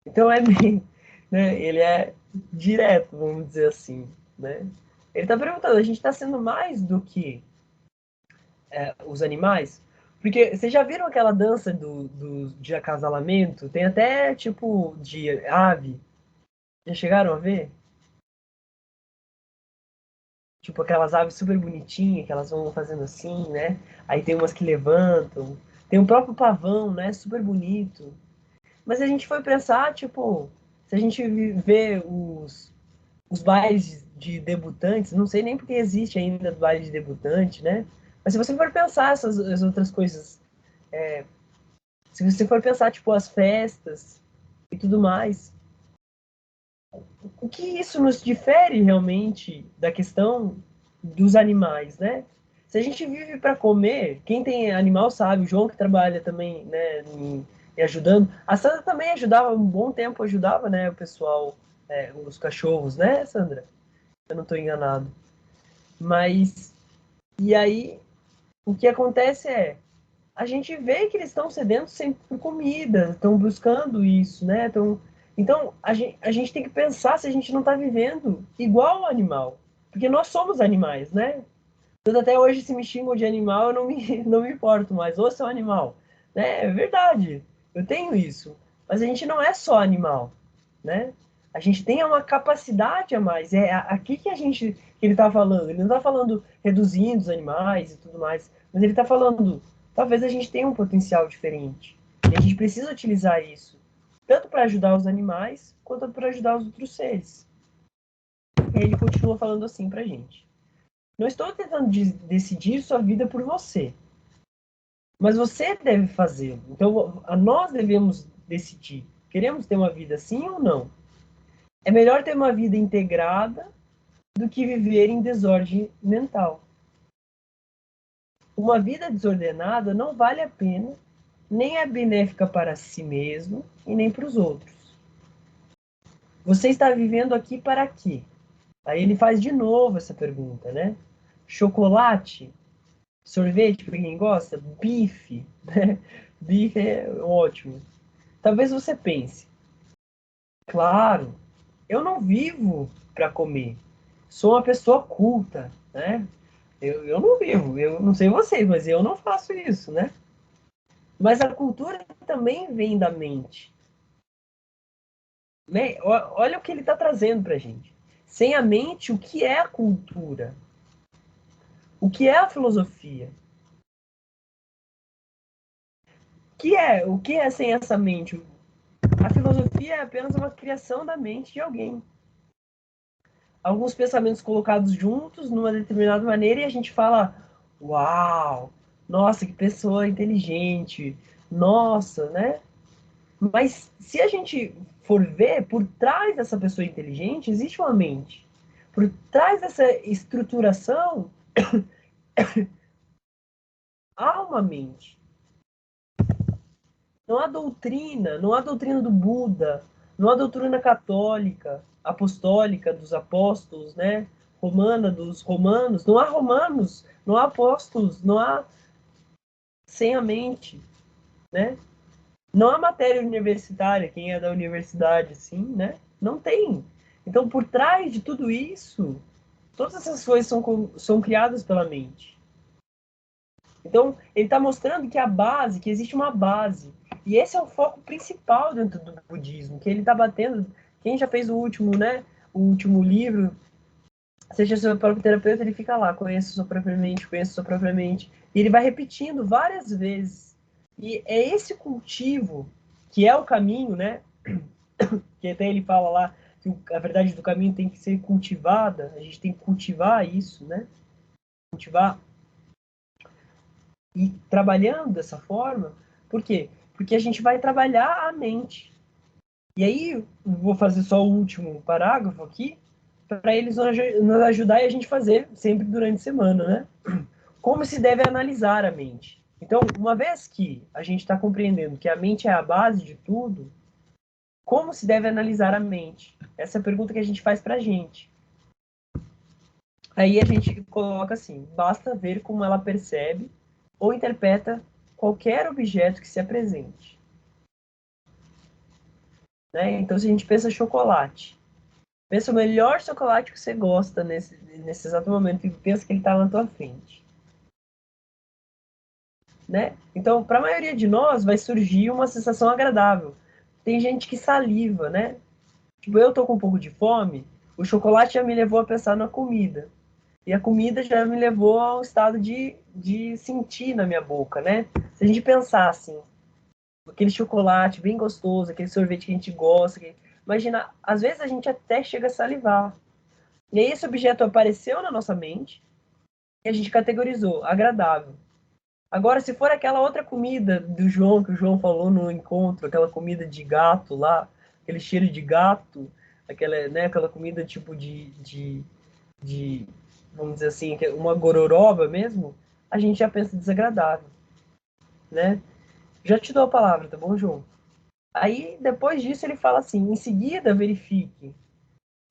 Então é bem, né? Ele é direto, vamos dizer assim, né? Ele está perguntando, a gente está sendo mais do que os animais? Porque vocês já viram aquela dança de acasalamento? Tem até tipo de ave. Já chegaram a ver? Tipo aquelas aves super bonitinhas que elas vão fazendo assim, né? Aí tem umas que levantam. Tem o próprio pavão, né? Super bonito. Mas se a gente for pensar, tipo, se a gente vê os bailes de debutantes, não sei nem porque existe ainda baile de debutante, né? Mas se você for pensar as outras coisas, se você for pensar, tipo, as festas e tudo mais, o que isso nos difere realmente da questão dos animais, né? Se a gente vive para comer, quem tem animal sabe, o João que trabalha também, né, em ajudando, a Sandra também ajudava, um bom tempo ajudava, né, o pessoal, os cachorros, né, Sandra? Eu não estou enganado. Mas, e aí, o que acontece é, a gente vê que eles estão sedentos sempre por comida, estão buscando isso, né? Então, a gente tem que pensar se a gente não está vivendo igual ao animal. Porque nós somos animais, né? Tanto até hoje, se me xingam de animal, eu não me, não me importo mais. Ou seu animal. Né? É verdade, eu tenho isso. Mas a gente não é só animal, né? A gente tem uma capacidade a mais. É aqui que que ele está falando. Ele não está falando reduzindo os animais e tudo mais. Mas ele está falando, talvez a gente tenha um potencial diferente. E a gente precisa utilizar isso. Tanto para ajudar os animais, quanto para ajudar os outros seres. E ele continua falando assim pra gente. Não estou tentando decidir sua vida por você, mas você deve fazê-lo. Então, nós devemos decidir. Queremos ter uma vida assim ou não? É melhor ter uma vida integrada do que viver em desordem mental. Uma vida desordenada não vale a pena, nem é benéfica para si mesmo e nem para os outros. Você está vivendo aqui para quê? Aí ele faz de novo essa pergunta, né? Chocolate? Sorvete, para quem gosta? Bife, né? Bife é ótimo. Talvez você pense, claro, eu não vivo para comer. Sou uma pessoa culta, né? Eu não vivo, eu não sei vocês, mas eu não faço isso, né? Mas a cultura também vem da mente. Né? Olha o que ele está trazendo para a gente. Sem a mente, o que é a cultura? O que é a filosofia? O que é sem essa mente? A filosofia é apenas uma criação da mente de alguém. Alguns pensamentos colocados juntos numa determinada maneira e a gente fala: uau, nossa, que pessoa inteligente, nossa, né? Mas se a gente for ver, por trás dessa pessoa inteligente existe uma mente. Por trás dessa estruturação há uma mente. Não há doutrina do Buda, não há doutrina católica, apostólica dos apóstolos, né? Romana dos romanos, não há romanos, não há apóstolos, não há sem a mente, né? Não há matéria universitária, quem é da universidade, assim, né? Não tem. Então, por trás de tudo isso, todas essas coisas são criadas pela mente. Então, ele está mostrando que que existe uma base. E esse é o foco principal dentro do budismo, que ele está batendo. Quem já fez o último, né? O último livro, seja seu próprio terapeuta, ele fica lá, conheça sua própria mente, conheça sua própria mente. E ele vai repetindo várias vezes. E é esse cultivo que é o caminho, né? Que até ele fala lá que a verdade do caminho tem que ser cultivada, a gente tem que cultivar isso, né? Cultivar e trabalhando dessa forma. Por quê? Porque a gente vai trabalhar a mente. E aí, vou fazer só o último parágrafo aqui, para eles nos ajudar e a gente fazer sempre durante a semana, né? Como se deve analisar a mente. Então, uma vez que a gente está compreendendo que a mente é a base de tudo, como se deve analisar a mente? Essa é a pergunta que a gente faz para a gente. Aí a gente coloca assim: basta ver como ela percebe ou interpreta qualquer objeto que se apresente. Né? Então, se a gente pensa chocolate, pensa o melhor chocolate que você gosta nesse exato momento e pensa que ele está na tua frente. Né? Então, para a maioria de nós, vai surgir uma sensação agradável. Tem gente que saliva, né? Tipo, eu tô com um pouco de fome, o chocolate já me levou a pensar na comida. E a comida já me levou a um estado de sentir na minha boca, né? Se a gente pensar assim, aquele chocolate bem gostoso, aquele sorvete que a gente gosta, imagina, às vezes a gente até chega a salivar. E aí esse objeto apareceu na nossa mente e a gente categorizou, agradável. Agora, se for aquela outra comida do João, que o João falou no encontro, aquela comida de gato lá, aquele cheiro de gato, aquela, né, aquela comida tipo de, vamos dizer assim, uma gororoba mesmo, a gente já pensa desagradável, né? Já te dou a palavra, tá bom, João? Aí, depois disso, ele fala assim, em seguida, verifique.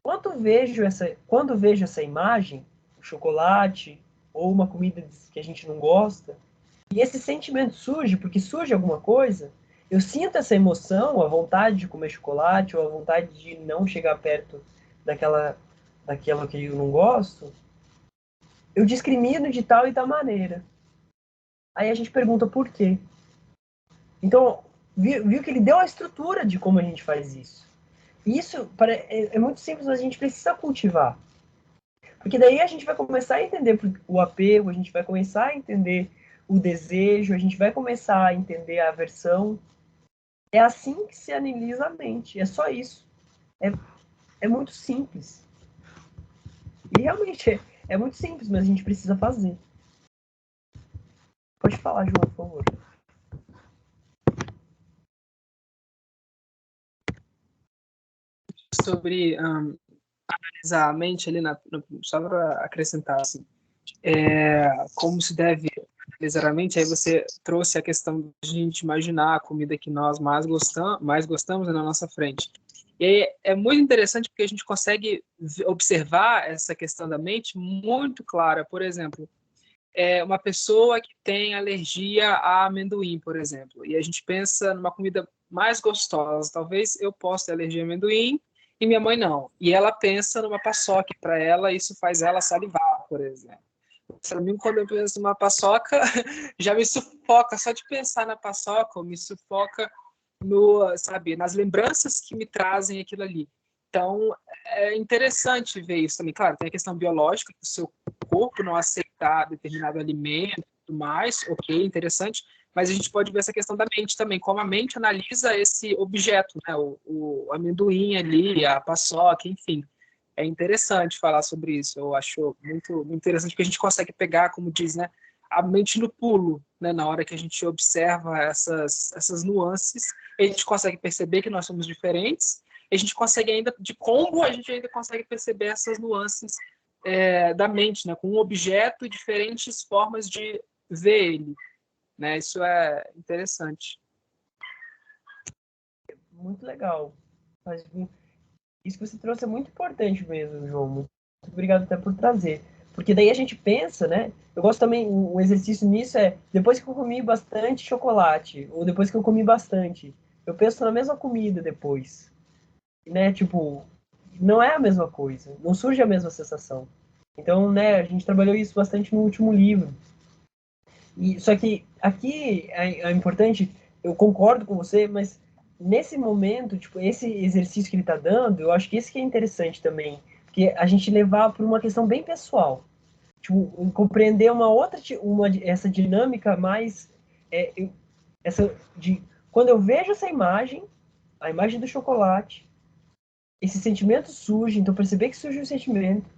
Quando vejo essa imagem, o chocolate, ou uma comida que a gente não gosta, e esse sentimento surge, porque surge alguma coisa, eu sinto essa emoção, a vontade de comer chocolate, ou a vontade de não chegar perto daquela que eu não gosto, eu discrimino de tal e tal maneira. Aí a gente pergunta por quê. Então, viu que ele deu a estrutura de como a gente faz isso. Isso é muito simples, mas a gente precisa cultivar. Porque daí a gente vai começar a entender o apego, a gente vai começar a entender o desejo, a gente vai começar a entender a aversão. É assim que se analisa a mente. É só isso. É muito simples. E realmente é muito simples, mas a gente precisa fazer. Pode falar, João, por favor. Sobre analisar a mente ali, só para acrescentar, assim, como se deve analisar a mente, aí você trouxe a questão de a gente imaginar a comida que nós mais gostamos na nossa frente. E aí é muito interessante porque a gente consegue observar essa questão da mente muito clara. Por exemplo, uma pessoa que tem alergia a amendoim, por exemplo, e a gente pensa numa comida mais gostosa. Talvez eu possa ter alergia a amendoim e minha mãe não. E ela pensa numa paçoca, para ela isso faz ela salivar, por exemplo. Para mim, quando eu penso numa paçoca, já me sufoca. Só de pensar na paçoca, me sufoca sabe, nas lembranças que me trazem aquilo ali. Então, é interessante ver isso também. Claro, tem a questão biológica, que o seu corpo não aceitar determinado alimento e tudo mais, ok, interessante, mas a gente pode ver essa questão da mente também, como a mente analisa esse objeto, né, o amendoim ali, a paçoca, enfim. É interessante falar sobre isso, eu acho muito, muito interessante, porque a gente consegue pegar, como diz, né, a mente no pulo, né, na hora que a gente observa essas nuances, a gente consegue perceber que nós somos diferentes, a gente consegue ainda, de combo, a gente ainda consegue perceber essas nuances da mente, né, com um objeto e diferentes formas de ver ele, né, isso é interessante. Muito legal. Mas isso que você trouxe é muito importante mesmo, João. Muito obrigado até por trazer. Porque daí a gente pensa, né? Eu gosto também, um exercício nisso é, depois que eu comi bastante chocolate, ou depois que eu comi bastante, eu penso na mesma comida depois. Né? Tipo, não é a mesma coisa. Não surge a mesma sensação. Então, né, a gente trabalhou isso bastante no último livro. Só que aqui é importante eu concordo com você, mas nesse momento, tipo, esse exercício que ele está dando, eu acho que isso que é interessante também, porque a gente levar para uma questão bem pessoal, tipo, compreender essa dinâmica mais, essa de quando eu vejo essa imagem, a imagem do chocolate, esse sentimento surge, então perceber que surge um sentimento,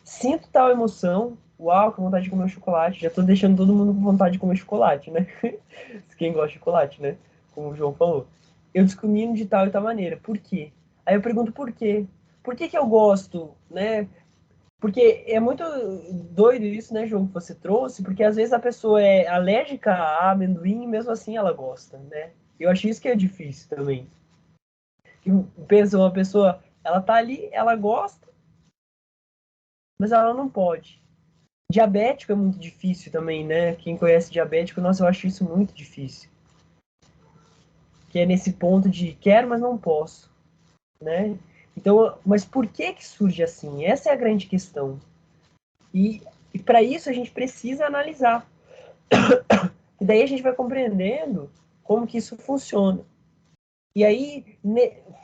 sinto tal emoção, uau, com vontade de comer um chocolate, já tô deixando todo mundo com vontade de comer chocolate, né? Quem gosta de chocolate, né? Como o João falou. Eu discrimino de tal e tal maneira. Por quê? Aí eu pergunto por quê? Por que que eu gosto, né? Porque é muito doido isso, né, João, que você trouxe, porque às vezes a pessoa é alérgica a amendoim e mesmo assim ela gosta, né? Eu acho isso que é difícil também. Pensa, uma pessoa, ela tá ali, ela gosta, mas ela não pode. Diabético é muito difícil também, né? Quem conhece diabético, nossa, eu acho isso muito difícil. Que é nesse ponto de quero, mas não posso, né? Então, mas por que que surge assim? Essa é a grande questão. E para isso a gente precisa analisar. E daí a gente vai compreendendo como que isso funciona. E aí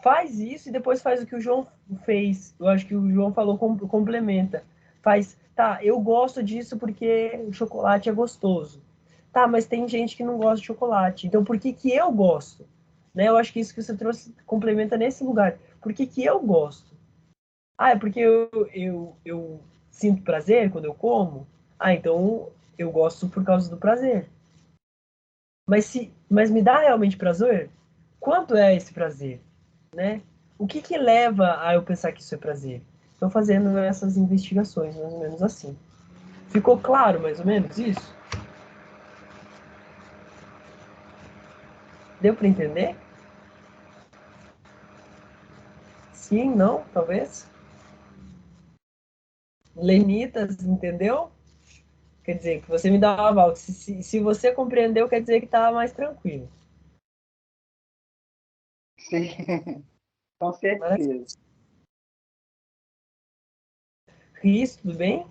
faz isso e depois faz o que o João fez. Eu acho que o João falou complementa. Faz, tá, eu gosto disso porque o chocolate é gostoso. Tá, mas tem gente que não gosta de chocolate. Então por que que eu gosto? Né? Eu acho que isso que você trouxe complementa nesse lugar. Por que que eu gosto? Ah, é porque eu sinto prazer quando eu como? Ah, então eu gosto por causa do prazer. Mas me dá realmente prazer? Quanto é esse prazer, né? O que que leva a eu pensar que isso é prazer? Estou fazendo essas investigações, mais ou menos assim. Ficou claro, mais ou menos, isso? Deu para entender? Sim, não, talvez? Lenitas, entendeu? Quer dizer, que você me dá um aval. Se você compreendeu, quer dizer que estava mais tranquilo. Sim, com Mas, certeza. Cris, tudo bem?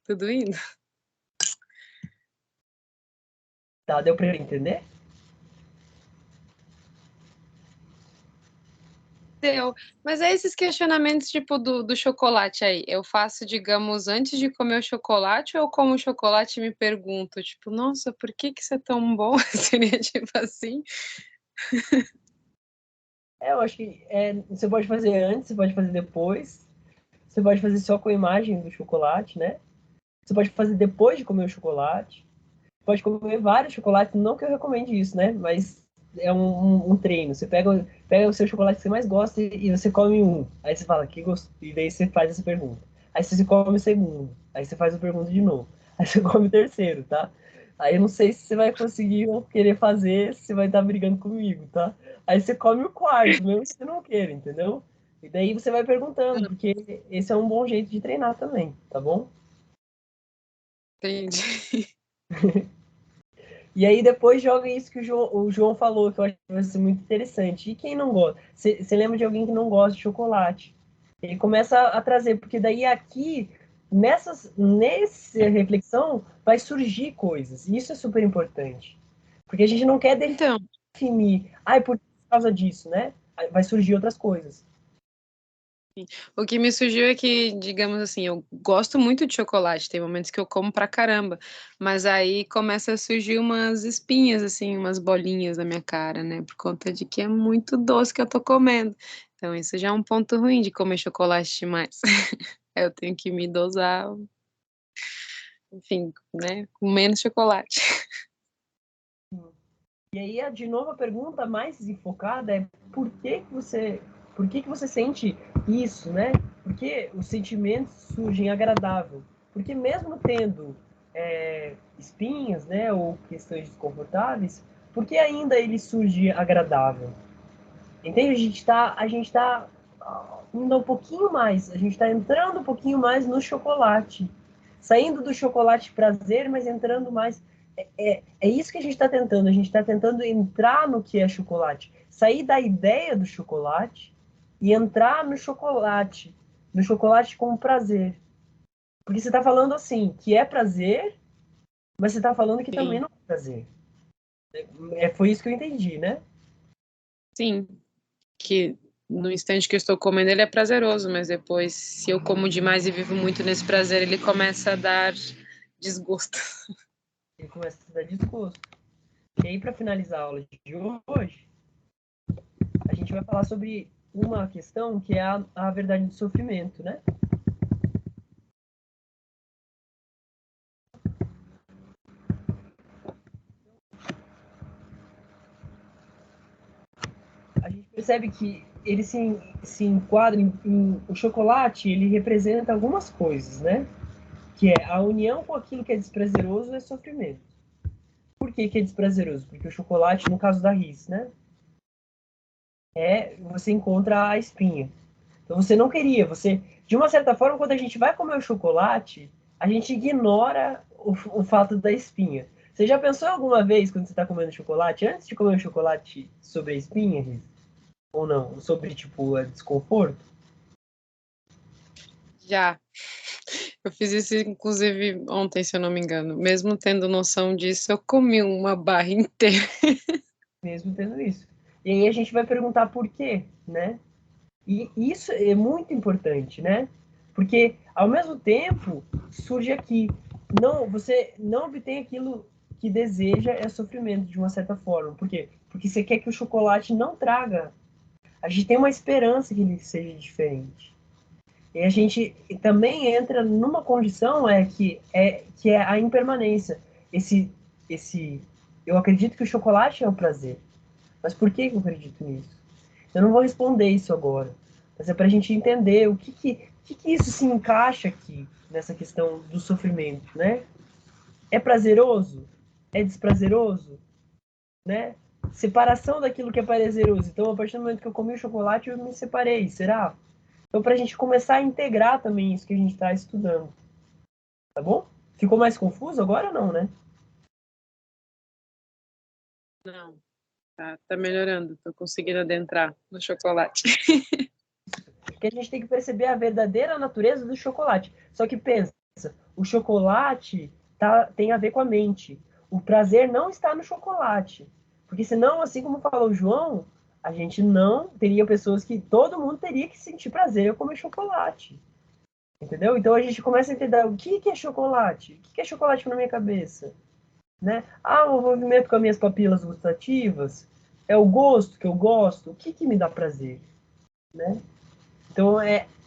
Tudo indo? Tá, deu para entender? Deu. Mas é esses questionamentos, tipo, do chocolate aí. Eu faço, digamos, antes de comer o chocolate, ou eu como o chocolate e me pergunto, tipo, nossa, por que que isso é tão bom? Seria tipo assim. Eu acho que você pode fazer antes, você pode fazer depois, você pode fazer só com a imagem do chocolate, né? Você pode fazer depois de comer o chocolate. Pode comer vários chocolates, não que eu recomende isso, né? Mas é um treino. Você pega o seu chocolate que você mais gosta e você come um. Aí você fala, que gosto. E daí você faz essa pergunta. Aí você come o segundo. Aí você faz a pergunta de novo. Aí você come o terceiro, tá? Aí eu não sei se você vai conseguir ou querer fazer, se você vai estar brigando comigo, tá? Aí você come o quarto, mesmo que você não queira, entendeu? E daí você vai perguntando, porque esse é um bom jeito de treinar também, tá bom? Entendi. E aí depois joga isso que o João falou, que eu acho que vai ser muito interessante. E quem não gosta? Você lembra de alguém que não gosta de chocolate? Ele começa a trazer, porque daí aqui, nessa reflexão, vai surgir coisas. E isso é super importante. Porque a gente não quer Então, definir, ah, é por causa disso, né? Aí vai surgir outras coisas. o que me surgiu é que, digamos assim, eu gosto muito de chocolate, tem momentos que eu como pra caramba, mas aí começa a surgir umas espinhas, assim, umas bolinhas na minha cara, né? Por conta de que é muito doce que eu tô comendo. Então, isso já é um ponto ruim de comer chocolate demais. Eu tenho que me dosar, enfim, né? Com menos chocolate. E aí, de novo, a pergunta mais enfocada é por que que você sente isso, né? Por que os sentimentos surgem agradável? Porque mesmo tendo espinhas, né, ou questões desconfortáveis, por que ainda ele surge agradável? Entende? A gente tá indo um pouquinho mais, a gente está entrando um pouquinho mais no chocolate, saindo do chocolate prazer, mas entrando mais. É isso que a gente está tentando. A gente está tentando entrar no que é chocolate, sair da ideia do chocolate e entrar no chocolate como prazer. Porque você está falando assim, que é prazer, mas você está falando que também Sim. não é prazer. Foi isso que eu entendi, né? Sim, que no instante que eu estou comendo ele é prazeroso, mas depois, se eu como demais e vivo muito nesse prazer, ele começa a dar desgosto. Ele começa a dar desgosto. E aí, para finalizar a aula de hoje, a gente vai falar sobre uma questão que é a verdade do sofrimento, né? A gente percebe que ele se enquadra o chocolate, ele representa algumas coisas, né? Que é a união com aquilo que é desprazeroso é sofrimento. Por que é desprazeroso? Porque o chocolate, no caso da Riz, né? Você encontra a espinha. Então você não queria, de uma certa forma, quando a gente vai comer o chocolate, a gente ignora o fato da espinha. Você já pensou alguma vez, quando você está comendo chocolate, antes de comer o chocolate, sobre a espinha, Riz? Ou não? Sobre, tipo, a desconforto? Já. Eu fiz isso, inclusive, ontem, se eu não me engano. Mesmo tendo noção disso, eu comi uma barra inteira. Mesmo tendo isso. E aí a gente vai perguntar por quê, né? E isso é muito importante, né? Porque, ao mesmo tempo, surge aqui, você não obtém aquilo que deseja, é sofrimento, de uma certa forma. Por quê? Porque você quer que o chocolate não traga. A gente tem uma esperança que ele seja diferente. E a gente também entra numa condição que é a impermanência. Esse, eu acredito que o chocolate é o prazer. Mas por que eu acredito nisso? Eu não vou responder isso agora, mas é para a gente entender o que isso se encaixa aqui nessa questão do sofrimento, né? É prazeroso? É desprazeroso? Né? Separação daquilo que é prazeroso. Então, a partir do momento que eu comi o chocolate, eu me separei, será? Então, para a gente começar a integrar também isso que a gente está estudando, tá bom? Ficou mais confuso agora ou não, né? Não, tá melhorando. Tô conseguindo adentrar no chocolate. Porque a gente tem que perceber a verdadeira natureza do chocolate. Só que pensa, o chocolate tem a ver com a mente. O prazer não está no chocolate. Porque senão, assim como falou o João, a gente não teria pessoas que todo mundo teria que sentir prazer ao comer chocolate. Entendeu? Então a gente começa a entender o que é chocolate? O que é chocolate na minha cabeça? Né? O movimento com as minhas papilas gustativas, é o gosto que eu gosto, o que me dá prazer? Né? Então,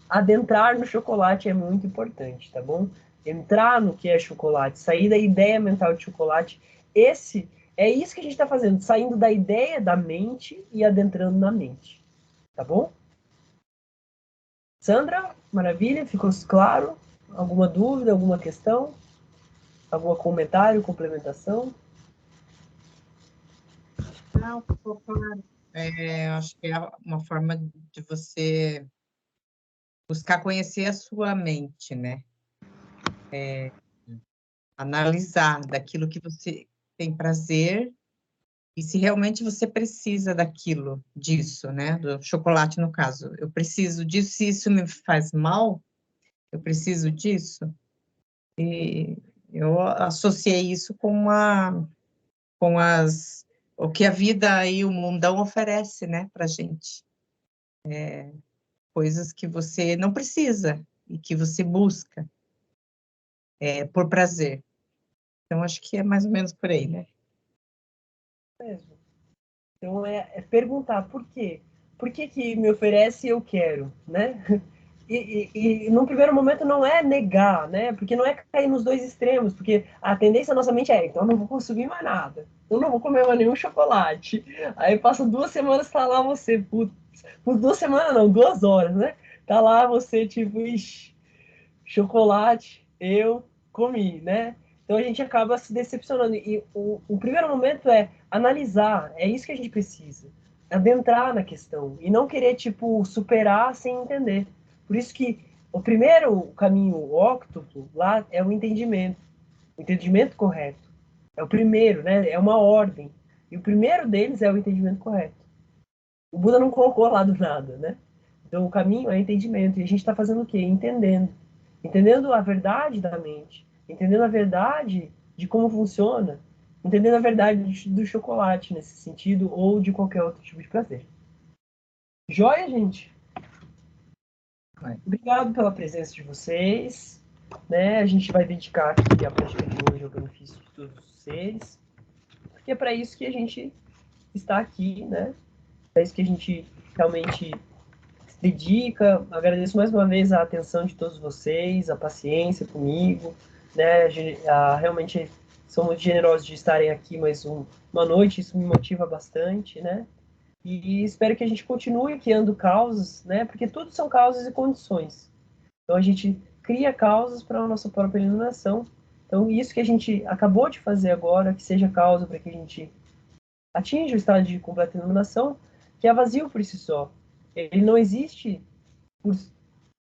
adentrar no chocolate é muito importante, tá bom? Entrar no que é chocolate, sair da ideia mental de chocolate. É isso que a gente está fazendo, saindo da ideia da mente e adentrando na mente, tá bom? Sandra, maravilha, ficou claro? Alguma dúvida, alguma questão? Algum comentário, complementação? Não, ficou claro. Eu acho que é uma forma de você buscar conhecer a sua mente, né? Analisar daquilo que você tem prazer e se realmente você precisa disso, né? Do chocolate, no caso. Eu preciso disso, se isso me faz mal, eu preciso disso. E eu associei isso com o que a vida e o mundão oferece, né, pra gente. Coisas que você não precisa e que você busca por prazer. Então, acho que é mais ou menos por aí, né? Mesmo. Então, é perguntar por quê? Por que me oferece e eu quero, né? E num primeiro momento não é negar, né? Porque não é cair nos dois extremos, porque a tendência da nossa mente então eu não vou consumir mais nada. Eu não vou comer mais nenhum chocolate. Aí passa 2 semanas, tá lá você, putz, por 2 semanas não, 2 horas, né? Tá lá você, tipo, ixi, chocolate, eu comi, né? Então a gente acaba se decepcionando. E o primeiro momento é analisar, é isso que a gente precisa. Adentrar na questão e não querer, tipo, superar sem entender. Por isso que o primeiro caminho, o óctuplo, lá é o entendimento correto. É o primeiro, né? É uma ordem. E o primeiro deles é o entendimento correto. O Buda não colocou lá do nada, né? Então o caminho é entendimento. E a gente está fazendo o quê? Entendendo. entendendo a verdade da mente, entendendo a verdade de como funciona, entendendo a verdade do chocolate nesse sentido, ou de qualquer outro tipo de prazer. Joia, gente? Obrigado pela presença de vocês. Né? A gente vai dedicar aqui a prática de hoje ao benefício de todos os seres, porque é para isso que a gente está aqui, né? É isso que a gente realmente se dedica. Agradeço mais uma vez a atenção de todos vocês, a paciência comigo, né? Realmente são muito generosos de estarem aqui mais uma noite, isso me motiva bastante, né? E espero que a gente continue criando causas, né? Porque tudo são causas e condições. Então a gente cria causas para a nossa própria iluminação. Então isso que a gente acabou de fazer agora, que seja causa para que a gente atinja o estado de completa iluminação, que é vazio por si só. Ele não existe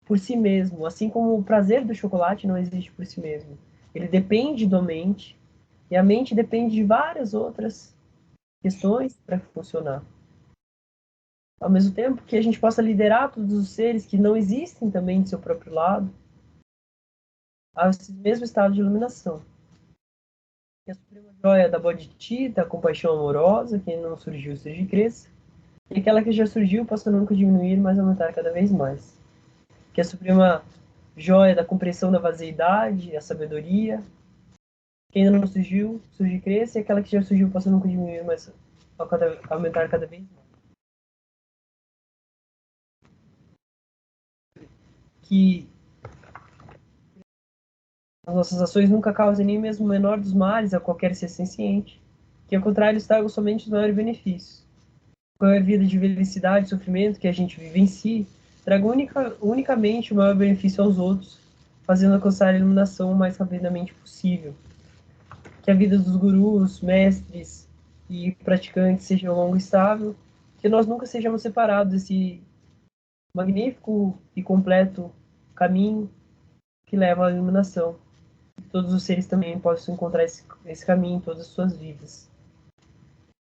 por si mesmo, assim como o prazer do chocolate não existe por si mesmo. Ele depende da mente, e a mente depende de várias outras questões para funcionar. Ao mesmo tempo que a gente possa liderar todos os seres que não existem também de seu próprio lado, a esse mesmo estado de iluminação. E a suprema joia da Bodhicitta, a compaixão amorosa, que não surgiu, surge e cresça, e aquela que já surgiu possa nunca diminuir, mas aumentar cada vez mais. Que a suprema joia da compreensão da vaziedade, a sabedoria, que ainda não surgiu, surge e cresça, e aquela que já surgiu possa nunca diminuir, mas aumentar cada vez mais. Que as nossas ações nunca causem nem mesmo o menor dos males a qualquer ser senciente, que ao contrário estragam somente os maiores benefícios. Qual é a vida de felicidade e sofrimento que a gente vive em si, traga unicamente o maior benefício aos outros, fazendo alcançar a iluminação o mais rapidamente possível. Que a vida dos gurus, mestres e praticantes seja longa e estável, que nós nunca sejamos separados desse magnífico e completo caminho que leva à iluminação. Que todos os seres também possam encontrar esse caminho em todas as suas vidas.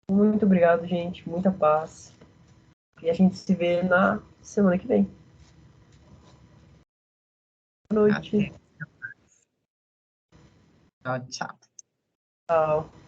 Muito obrigado, gente. Muita paz. E a gente se vê na semana que vem. Boa noite. Tchau, tchau. Tchau.